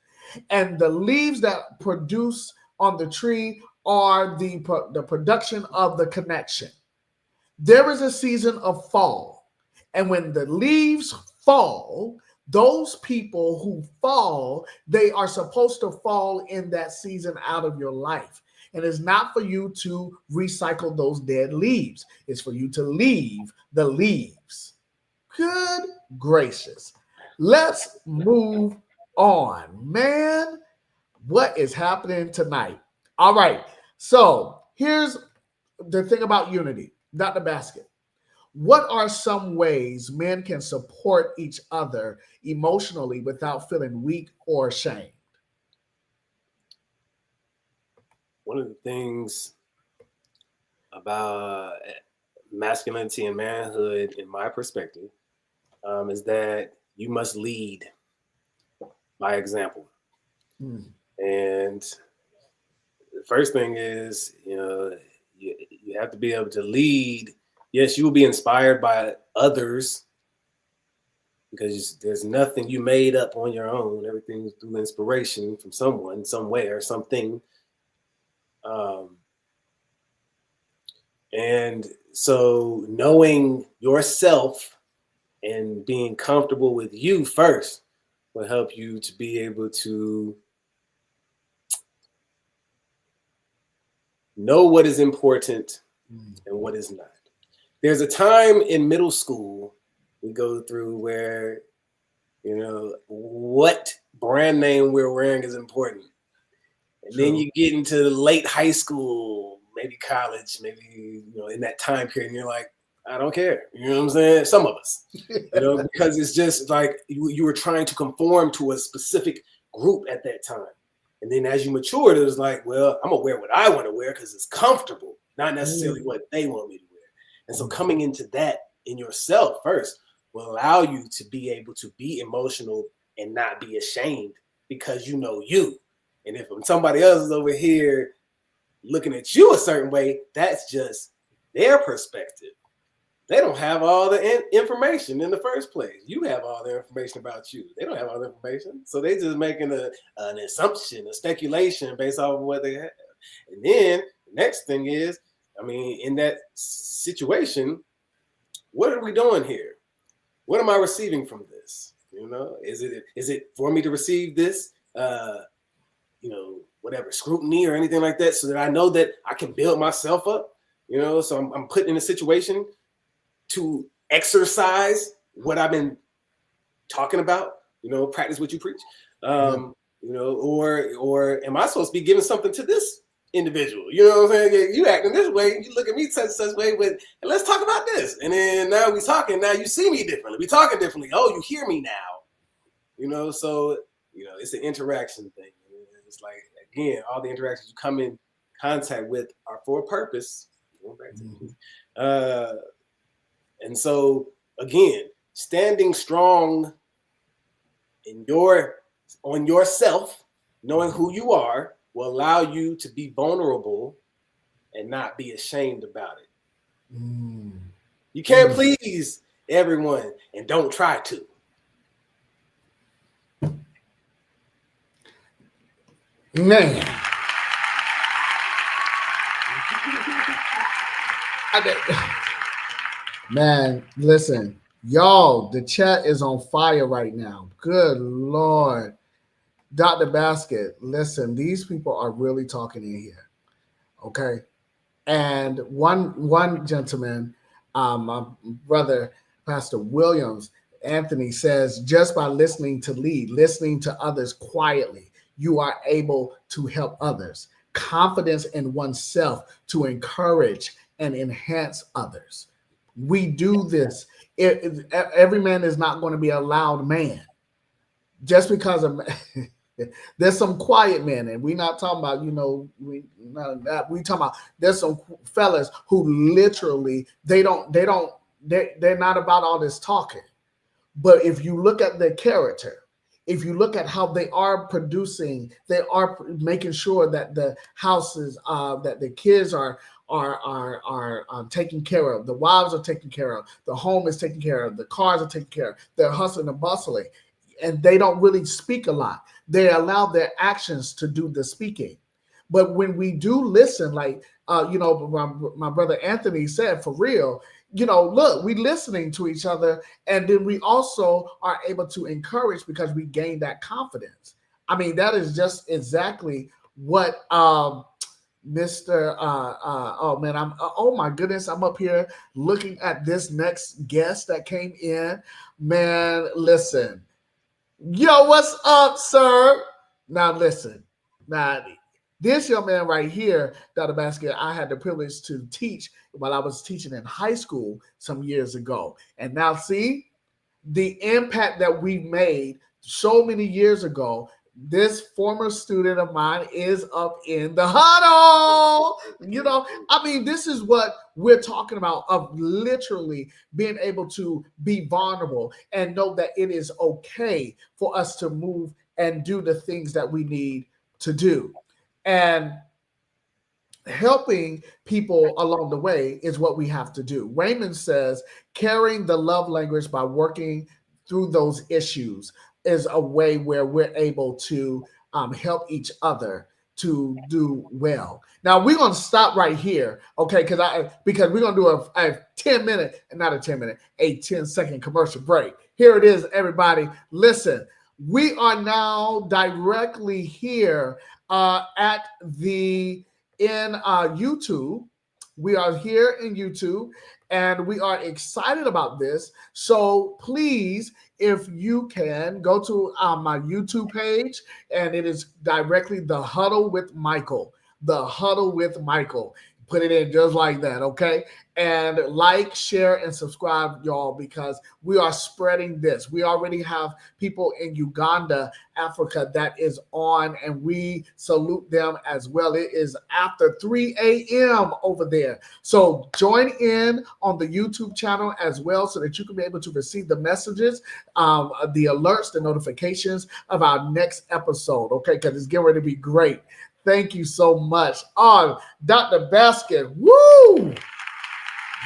And the leaves that produce on the tree are the production of the connection. There is a season of fall. And when the leaves fall, those people who fall, they are supposed to fall in that season out of your life. And it's not for you to recycle those dead leaves. It's for you to leave the leaves. Good gracious. Let's move on. Man, what is happening tonight? All right. So here's the thing about unity, Dr. Basket. What are some ways men can support each other emotionally without feeling weak or ashamed? One of the things about masculinity and manhood, in my perspective, is that you must lead by example. Mm. And the first thing is, you have to be able to lead. Yes, you will be inspired by others because there's nothing you made up on your own. Everything's through inspiration from someone, somewhere, something. Um, and so knowing yourself and being comfortable with you first will help you to be able to know what is important and what is not. There's a time in middle school we go through where, what brand name we're wearing is important. And then you get into late high school, maybe college, maybe, in that time period, and you're like, I don't care. You know what I'm saying? Some of us, because it's just like you were trying to conform to a specific group at that time. And then as you matured, it was like, well, I'm going to wear what I want to wear because it's comfortable, not necessarily what they want me to wear. And so coming into that in yourself first will allow you to be able to be emotional and not be ashamed because you know you. And if somebody else is over here looking at you a certain way, that's just their perspective. They don't have all the information in the first place. You have all the information about you. They don't have all the information. So they just making an assumption, a speculation based off of what they have. And then the next thing is, in that situation, what are we doing here? What am I receiving from this? Is it for me to receive this, whatever scrutiny or anything like that, so that I know that I can build myself up? So I'm put in a situation to exercise what I've been talking about, practice what you preach, or am I supposed to be giving something to this individual? You know what I'm saying? You acting this way, you look at me such way, but and let's talk about this. And then now we talking. Now you see me differently. We talking differently. Oh, you hear me now. So it's an interaction thing. It's like, again, all the interactions you come in contact with are for a purpose. And so again, standing strong on yourself, knowing who you are, will allow you to be vulnerable and not be ashamed about it. You can't please everyone, and don't try to. Man. Man, listen, y'all, the chat is on fire right now. Good Lord. Dr. Basket, listen, these people are really talking in here. Okay. And one gentleman, my brother, Pastor Williams, Anthony, says, just by listening to others quietly, you are able to help others. Confidence in oneself to encourage and enhance others. We do this. Every man is not going to be a loud man. Just because of there's some quiet men, and we're not talking about, we talking about there's some fellas who literally they're not about all this talking. But if you look at their character, if you look at how they are producing, they are making sure that the houses, that the kids are taken care of, the wives are taken care of, the home is taken care of, the cars are taken care of, they're hustling and bustling, and they don't really speak a lot. They allow their actions to do the speaking. But when we do listen, like my brother Anthony said, for real, look, we listening to each other, and then we also are able to encourage because we gain that confidence. I mean, that is just exactly what Mr. Oh man, oh my goodness, I'm up here looking at this next guest that came in. Man, listen. Yo, what's up, sir? Now listen. Now This young man right here, Dr. Basket, I had the privilege to teach while I was teaching in high school some years ago. And now, see, the impact that we made so many years ago. This former student of mine is up in the huddle. I mean, this is what we're talking about, of literally being able to be vulnerable and know that it is okay for us to move and do the things that we need to do. And helping people along the way is what we have to do. Raymond says carrying the love language by working through those issues is a way where we're able to help each other to do well. Now we're gonna stop right here, okay? Because we're gonna do a 10-minute, not a 10-minute, a 10-second commercial break. Here it is, everybody. Listen, we are now directly here at the in YouTube. We are here in YouTube and we are excited about this. So please, if you can, go to my YouTube page, and it is directly The Huddle with Michael. The Huddle with Michael. Put it in just like that, okay? And like, share, and subscribe, y'all, because we are spreading this. We already have people in Uganda, Africa, that is on, and we salute them as well. It is after 3 a.m. over there. So join in on the YouTube channel as well so that you can be able to receive the messages, the alerts, the notifications of our next episode, okay? Because it's getting ready to be great. Thank you so much. Dr. Basket, woo!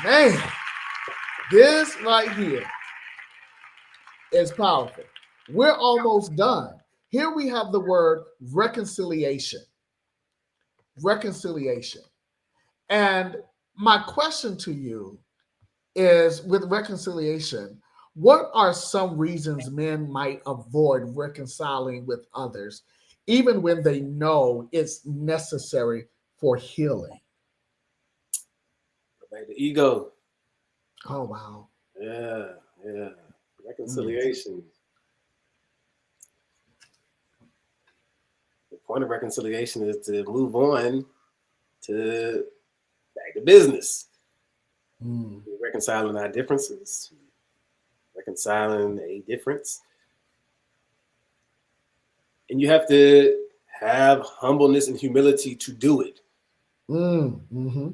Man, this right here is powerful. We're almost done. Here we have the word reconciliation. Reconciliation. And my question to you is, with reconciliation, what are some reasons men might avoid reconciling with others, even when they know it's necessary for healing? Like the ego. Oh, wow. Yeah. Reconciliation. The point of reconciliation is to move on to back to business. Reconciling our differences, reconciling a difference. And you have to have humbleness and humility to do it. Mm-hmm.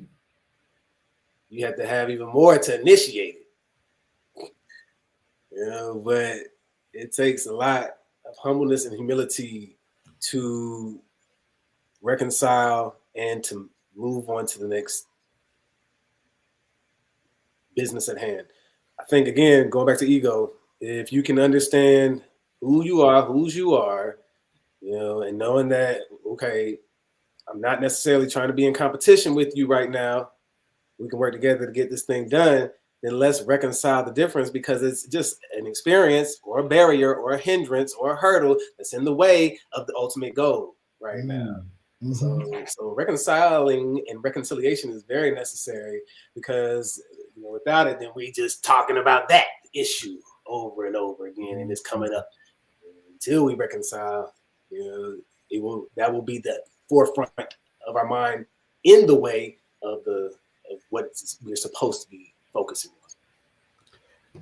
You have to have even more to initiate it. But it takes a lot of humbleness and humility to reconcile and to move on to the next business at hand. I think, again, going back to ego, if you can understand who you are, whose you are, and knowing that, okay, I'm not necessarily trying to be in competition with you right now. We can work together to get this thing done. Then let's reconcile the difference, because it's just an experience or a barrier or a hindrance or a hurdle that's in the way of the ultimate goal right now. Mm-hmm. So reconciling and reconciliation is very necessary, because without it, then we just talking about that issue over and over again, and it's coming up. Until we reconcile, that will be the forefront of our mind, in the way of what we're supposed to be focusing on.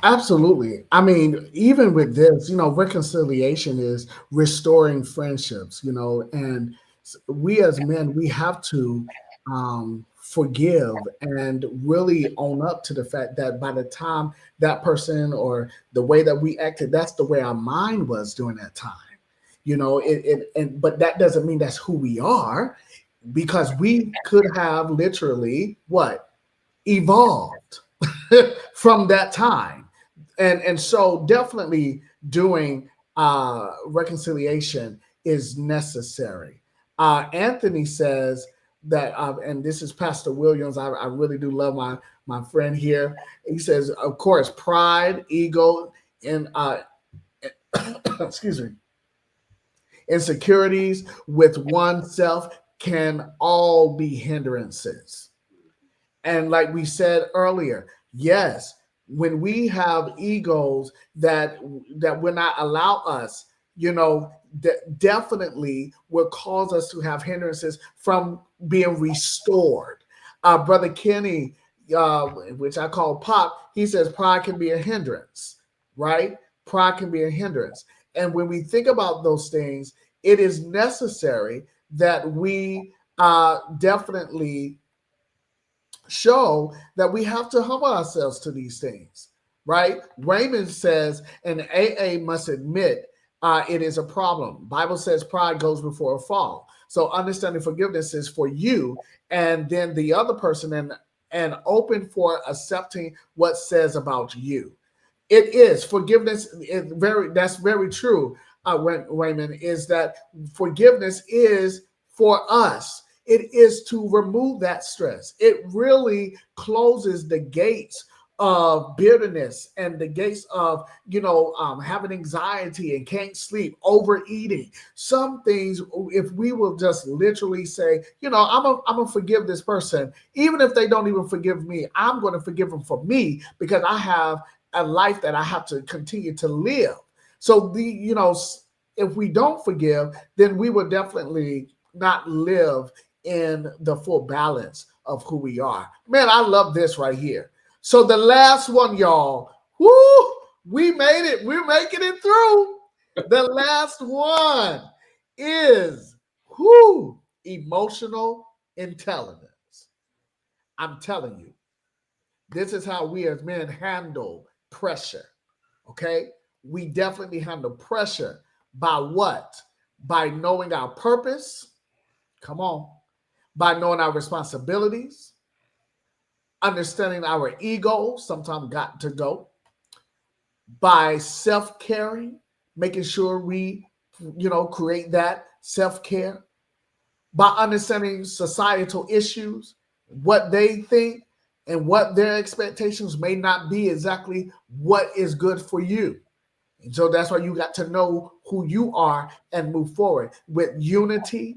Absolutely. I mean, even with this, reconciliation is restoring friendships, and we as men, we have to forgive and really own up to the fact that by the time that person, or the way that we acted, that's the way our mind was during that time. But that doesn't mean that's who we are, because we could have literally evolved from that time. And so definitely doing reconciliation is necessary. Anthony says that, and this is Pastor Williams. I really do love my friend here. He says, of course, pride, ego, and excuse me, insecurities with oneself can all be hindrances. And like we said earlier, yes, when we have egos that will not allow us, definitely will cause us to have hindrances from being restored. Brother Kenny, which I call Pop, he says pride can be a hindrance, right? Pride can be a hindrance. And when we think about those things, it is necessary that we definitely show that we have to humble ourselves to these things, right? Raymond says, and AA must admit it is a problem. Bible says pride goes before a fall. So understanding forgiveness is for you, and then the other person, and open for accepting what says about you. It is forgiveness. That's very true. Raymond, is that forgiveness is for us. It is to remove that stress. It really closes the gates of bitterness and the gates of having anxiety and can't sleep, overeating. Some things, if we will just literally say, I'm gonna forgive this person, even if they don't even forgive me, I'm going to forgive them for me because I have a life that I have to continue to live. So if we don't forgive, then we will definitely not live in the full balance of who we are. Man, I love this right here. So the last one, y'all, whoo, we made it. We're making it through. The last one is emotional intelligence. I'm telling you, this is how we as men handle pressure. Okay? We definitely handle pressure by what? By knowing our purpose. Come on. By knowing our responsibilities, understanding our ego, sometimes got to go, by self-caring, making sure we, create that self-care, by understanding societal issues, what they think and what their expectations may not be exactly what is good for you. And so that's why you got to know who you are and move forward with unity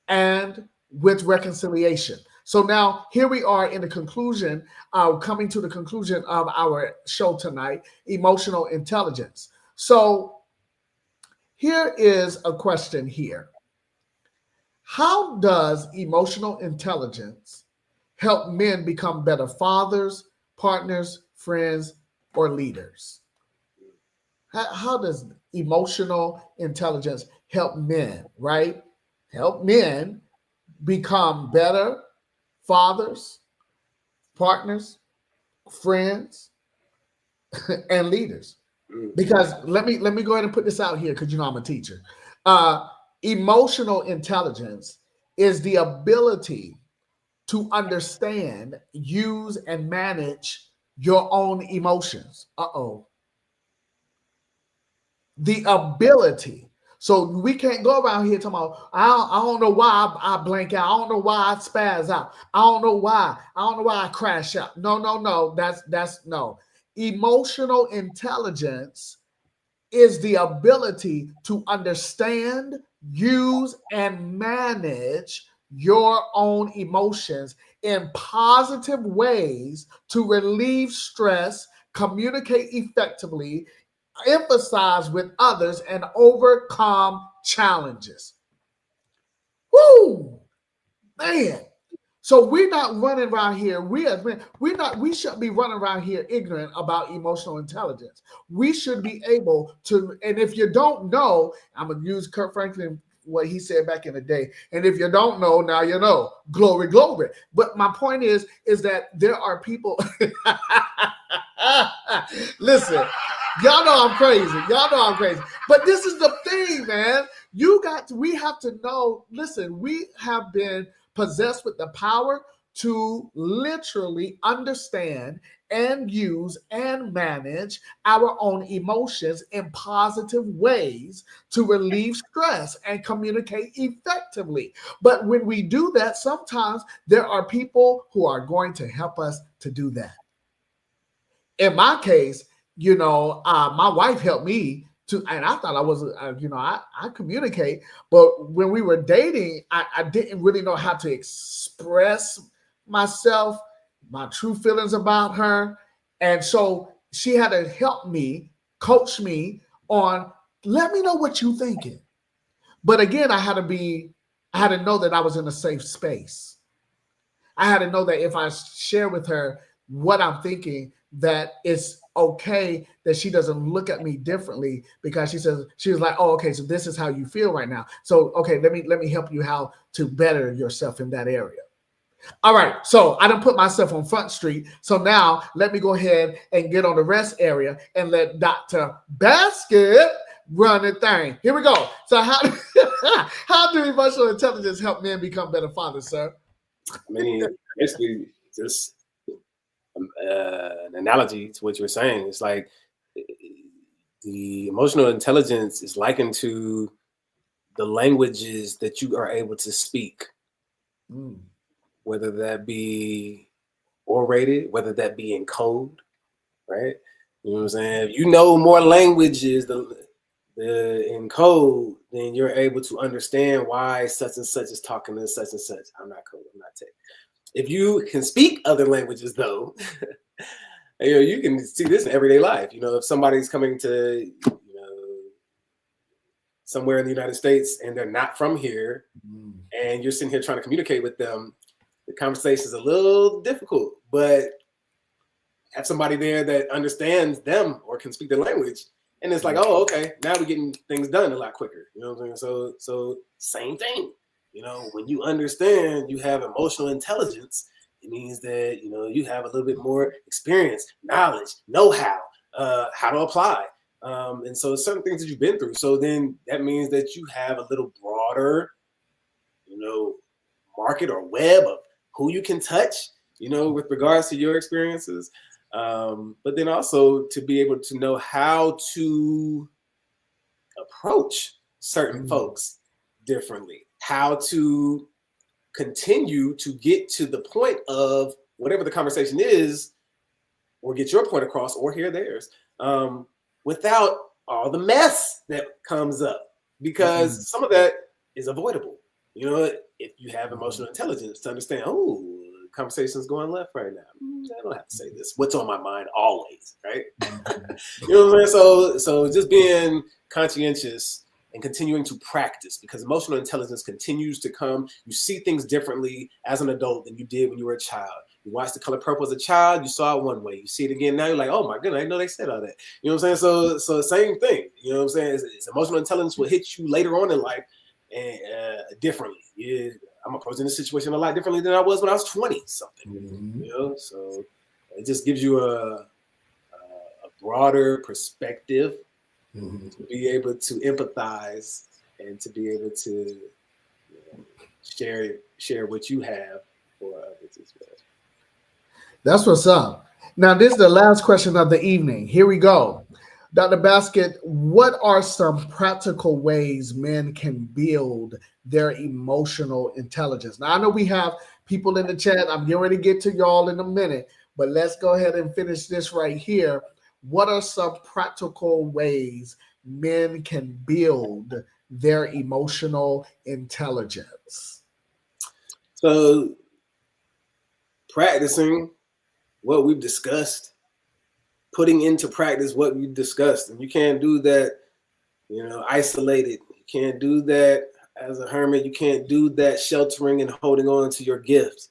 and with reconciliation. So now here we are in the conclusion, coming to the conclusion of our show tonight, emotional intelligence. So here is a question here. How does emotional intelligence help men become better fathers, partners, friends, or leaders? How does emotional intelligence help men, right? Help men become better fathers, partners, friends, and leaders. Because let me go ahead and put this out here because I'm a teacher. Emotional intelligence is the ability to understand, use, and manage your own emotions. The ability. So we can't go around here talking about, I don't know why I blank out. I don't know why I spaz out. I don't know why. I don't know why I crash out. No. That's no. Emotional intelligence is the ability to understand, use, and manage your own emotions in positive ways to relieve stress, communicate effectively, emphasize with others, and overcome challenges. Woo! Man. So we're not running around here. We shouldn't be running around here ignorant about emotional intelligence. We should be able to, and if you don't know, I'm gonna use Kurt Franklin, what he said back in the day. And if you don't know, now you know. Glory, glory. But my point is that there are people. Listen, y'all know I'm crazy. Y'all know I'm crazy. But this is the thing, man. We have to know. Listen, we have been possessed with the power to literally understand and use and manage our own emotions in positive ways to relieve stress and communicate effectively. But when we do that, sometimes there are people who are going to help us to do that. In my case, my wife helped me to, and I thought I was, I communicate, but when we were dating, I didn't really know how to express myself, my true feelings about her. And so she had to help me, coach me on Let me know what you thinking. But again, I had to know that I was in a safe space. I had to know that if I share with her what I'm thinking, that it's okay that she doesn't look at me differently because she was like, oh, okay, so this is how you feel right now. So okay, let me help you how to better yourself in that area. All right, so I done put myself on Front Street. So now let me go ahead and get on the rest area and let Dr. Basket run the thing. Here we go. So how how do emotional intelligence help men become better fathers, sir? I mean, basically, just an analogy to what you were saying. It's like the emotional intelligence is likened to the languages that you are able to speak, Mm, whether that be orated, whether that be in code, right? You know what I'm saying? If you know more languages the in code, then you're able to understand why such and such is talking to such and such. I'm not code, I'm not tech. If you can speak other languages, though, you can see this in everyday life. If somebody's coming to somewhere in the United States and they're not from here, mm, and you're sitting here trying to communicate with them, the conversation is a little difficult. But have somebody there that understands them or can speak their language, and it's like, oh, okay, now we're getting things done a lot quicker. You know what I'm saying? So same thing. When you understand, you have emotional intelligence. It means that you have a little bit more experience, knowledge, know-how, how to apply, and so certain things that you've been through. So then that means that you have a little broader, you know, market or web of who you can touch, with regards to your experiences. But then also to be able to know how to approach certain mm, folks differently, how to continue to get to the point of whatever the conversation is, or get your point across or hear theirs, without all the mess that comes up, mm, because some of that is avoidable. If you have mm, emotional intelligence to understand, oh, conversation's going left right now. I don't have to say this. What's on my mind always, right? mm, You know what I'm saying? So just being conscientious and continuing to practice, because emotional intelligence continues to come. You see things differently as an adult than you did when you were a child. You watched The Color Purple as a child, you saw it one way. You see it again now, you're like, oh my goodness, I didn't know they said all that. You know what I'm saying? So same thing. You know what I'm saying? It's emotional intelligence will hit you later on in life and differently. Yeah, I'm approaching this situation a lot differently than I was when I was 20 something. mm, So it just gives you a broader perspective mm. to be able to empathize and to be able to share what you have for others as well. That's what's up. Now, this is the last question of the evening. Here we go. Dr. Basket, what are some practical ways men can build their emotional intelligence? Now, I know we have people in the chat. I'm getting ready to get to y'all in a minute, but let's go ahead and finish this right here. What are some practical ways men can build their emotional intelligence? So practicing what we've discussed, putting into practice what we've discussed, and you can't do that, isolated. You can't do that as a hermit. You can't do that sheltering and holding on to your gifts.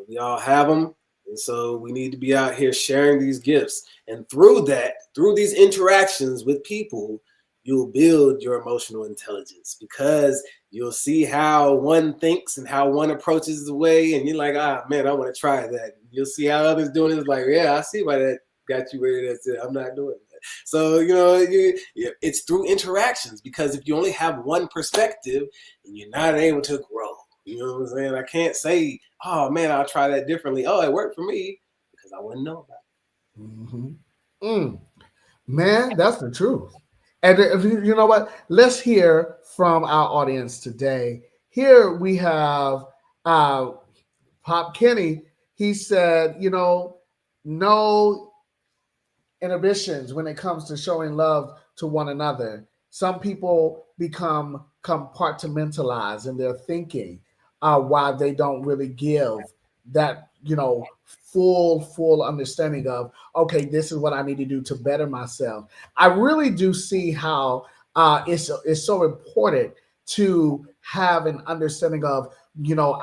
We all have them. And so we need to be out here sharing these gifts. And through these interactions with people, you'll build your emotional intelligence, because you'll see how one thinks and how one approaches the way. And you're like, man, I want to try that. You'll see how others doing it. It's like, yeah, I see why that got you where that's it. I'm not doing that. So, it's through interactions, because if you only have one perspective, and you're not able to grow. You know what I'm saying? I can't say, oh man, I'll try that differently. Oh, it worked for me, because I wouldn't know about Mm-hmm. Mm. Man, that's the truth. And you know what? Let's hear from our audience today. Here we have uh, Pop Kenny. He said, no inhibitions when it comes to showing love to one another. Some people become compartmentalized in their thinking, why they don't really give that full understanding of, okay, this is what I need to do to better myself. I really do see how it's so important to have an understanding of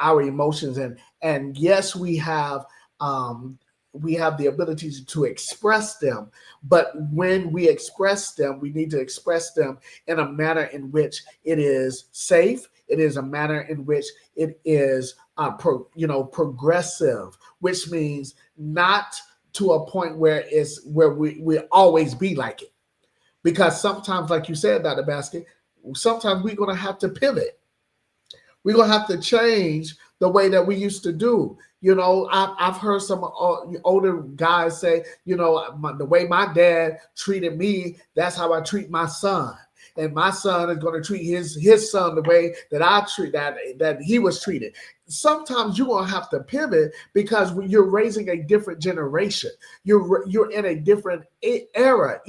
our emotions, and yes, we have the ability to express them, but when we express them, we need to express them in a manner in which it is safe. It is a manner in which it is progressive, which means not to a point where we always be like it. Because sometimes, like you said, Dr. Basket, sometimes we're going to have to pivot. We're gonna have to change the way that we used to do. I've heard some older guys say, the way my dad treated me, that's how I treat my son, and my son is going to treat his son the way that I treat that he was treated. Sometimes you're gonna have to pivot because you're raising a different generation. You're in a different era.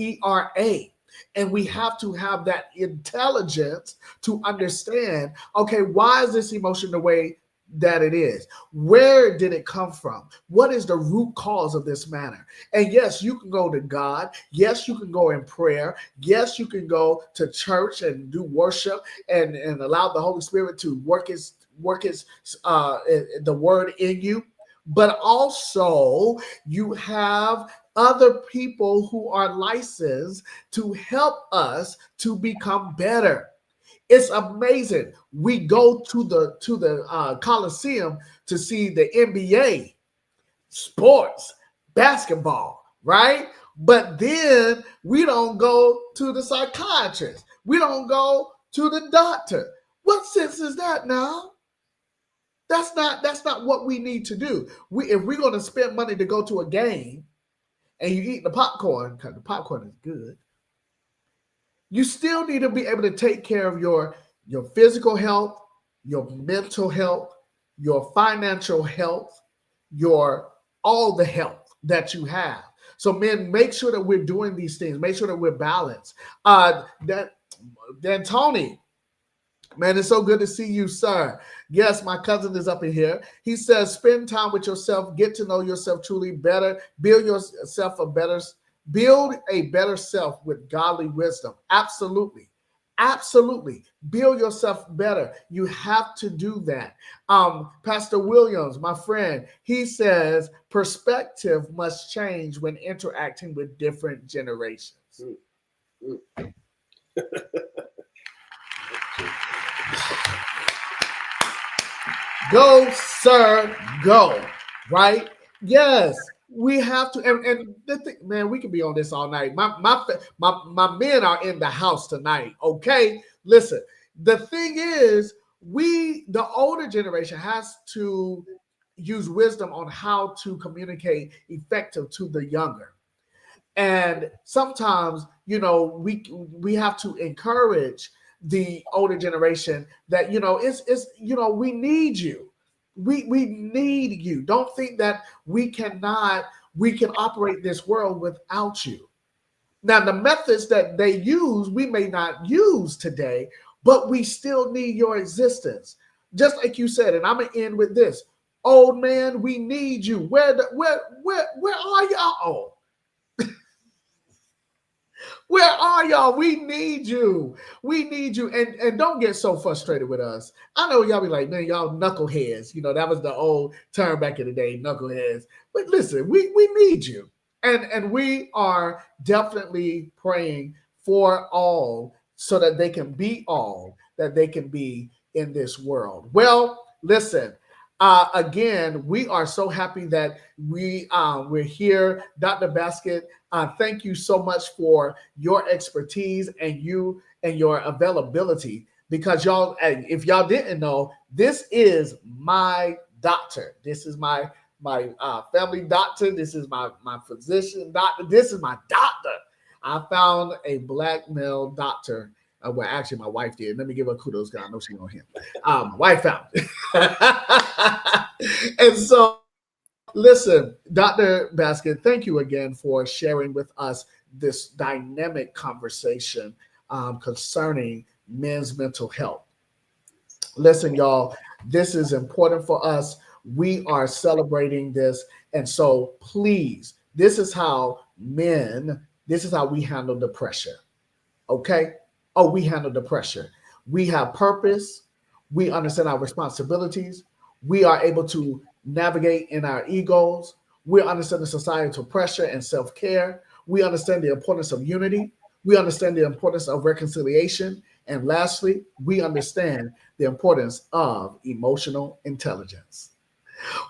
And we have to have that intelligence to understand, okay, why is this emotion the way that it is? Where did it come from? What is the root cause of this matter? And yes, you can go to God. Yes, you can go in prayer. Yes, you can go to church and do worship and allow the Holy Spirit to work his the word in you. But also, you have other people who are licensed to help us to become better. It's amazing. We go to the Coliseum to see the NBA, sports, basketball, right? But then we don't go to the psychiatrist. We don't go to the doctor. What sense is that now? That's not what we need to do. If we're going to spend money to go to a game and you eat the popcorn because the popcorn is good, you still need to be able to take care of your physical health, your mental health, your financial health, your all the health that you have. So men, make sure that we're doing these things. Make sure that we're balanced. That then Tony, man, it's so good to see you, sir. Yes, my cousin is up in here. He says, spend time with yourself, get to know yourself truly better, build a better self with godly wisdom. Absolutely. Absolutely. Build yourself better. You have to do that. Pastor Williams, my friend, he says perspective must change when interacting with different generations. Go, sir, go. Right? Yes, we have to. And the thing, man, we can be on this all night. My men are in the house tonight. Okay, listen. The thing is, the older generation has to use wisdom on how to communicate effective to the younger. And sometimes, we have to encourage the older generation that it's we need you. We need you. Don't think that we can operate this world without you. Now, the methods that they use, we may not use today, but we still need your existence. Just like you said, and I'm gonna end with this. Old man, we need you. Where are y'all? Where are y'all? We need you. We need you. And don't get so frustrated with us. I know y'all be like, man, y'all knuckleheads. That was the old term back in the day, knuckleheads. But listen, we need you. And we are definitely praying for all so that they can be all that they can be in this world. Well, listen, again, we are so happy that we're here, Dr. Basket. Thank you so much for your expertise and your availability. Because y'all, if y'all didn't know, this is my doctor. This is my family doctor. This is my physician doctor. This is my doctor. I found a black male doctor. Well, actually, my wife did. Let me give her kudos because I know she know him. My wife found it. And so, listen, Dr. Basket, thank you again for sharing with us this dynamic conversation concerning men's mental health. Listen, y'all, this is important for us. We are celebrating this. And so please, this is how men, this is how we handle the pressure. Okay? Oh, we handle the pressure. We have purpose. We understand our responsibilities. We are able to navigate in our egos. We understand the societal pressure and self care. We understand the importance of unity. We understand the importance of reconciliation. And lastly, we understand the importance of emotional intelligence.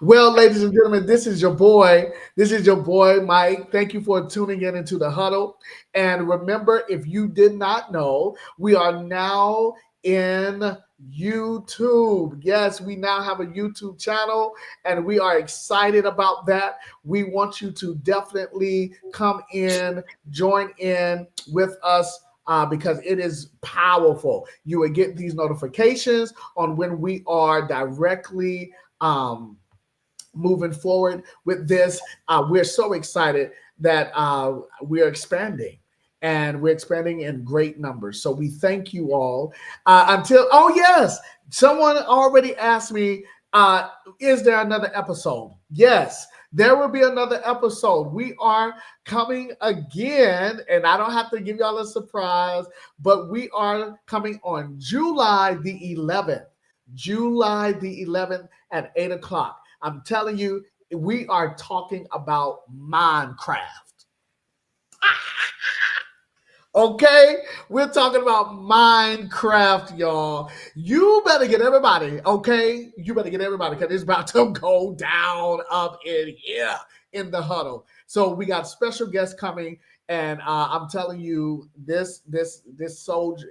Well, ladies and gentlemen, this is your boy. This is your boy, Mike. Thank you for tuning in into the huddle. And remember, if you did not know, we are now in YouTube. Yes, we now have a YouTube channel, and we are excited about that. We want you to definitely come in, join in with us. Because it is powerful. You will get these notifications on when we are directly moving forward with this. We're so excited that we're expanding and we're expanding in great numbers. So we thank you all. Oh, yes, someone already asked me, is there another episode? Yes. There will be another episode. We are coming again, and I don't have to give y'all a surprise, but we are coming on July the 11th. July the 11th at 8 o'clock. I'm telling you, we are talking about Minecraft. Okay, we're talking about Minecraft, y'all. You better get everybody, okay? You better get everybody because it's about to go down up in here in the huddle. So we got special guests coming, and I'm telling you, this soldier,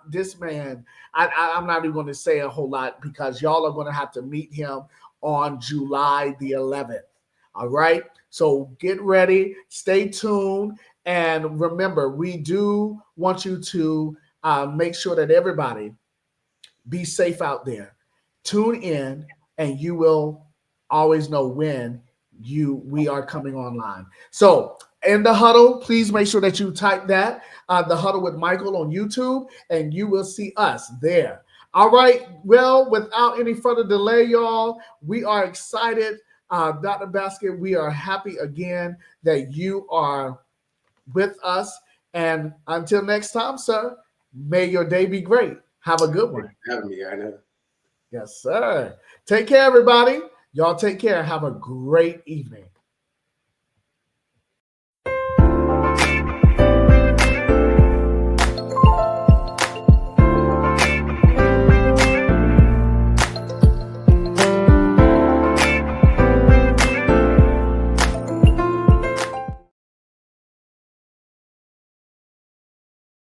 this man, I'm not even going to say a whole lot because y'all are going to have to meet him on July the 11th. All right, so get ready, stay tuned. And remember, we do want you to make sure that everybody be safe out there. Tune in, and you will always know when we are coming online. So in the huddle, please make sure that you type that the huddle with Michael on YouTube, and you will see us there. All right. Well, without any further delay, y'all, we are excited. Dr. Basket, we are happy again that you are with us. And until next time, sir, may your day be great. Have a good one. Having me, I know. Yes, sir. Take care, everybody. Y'all take care. Have a great evening.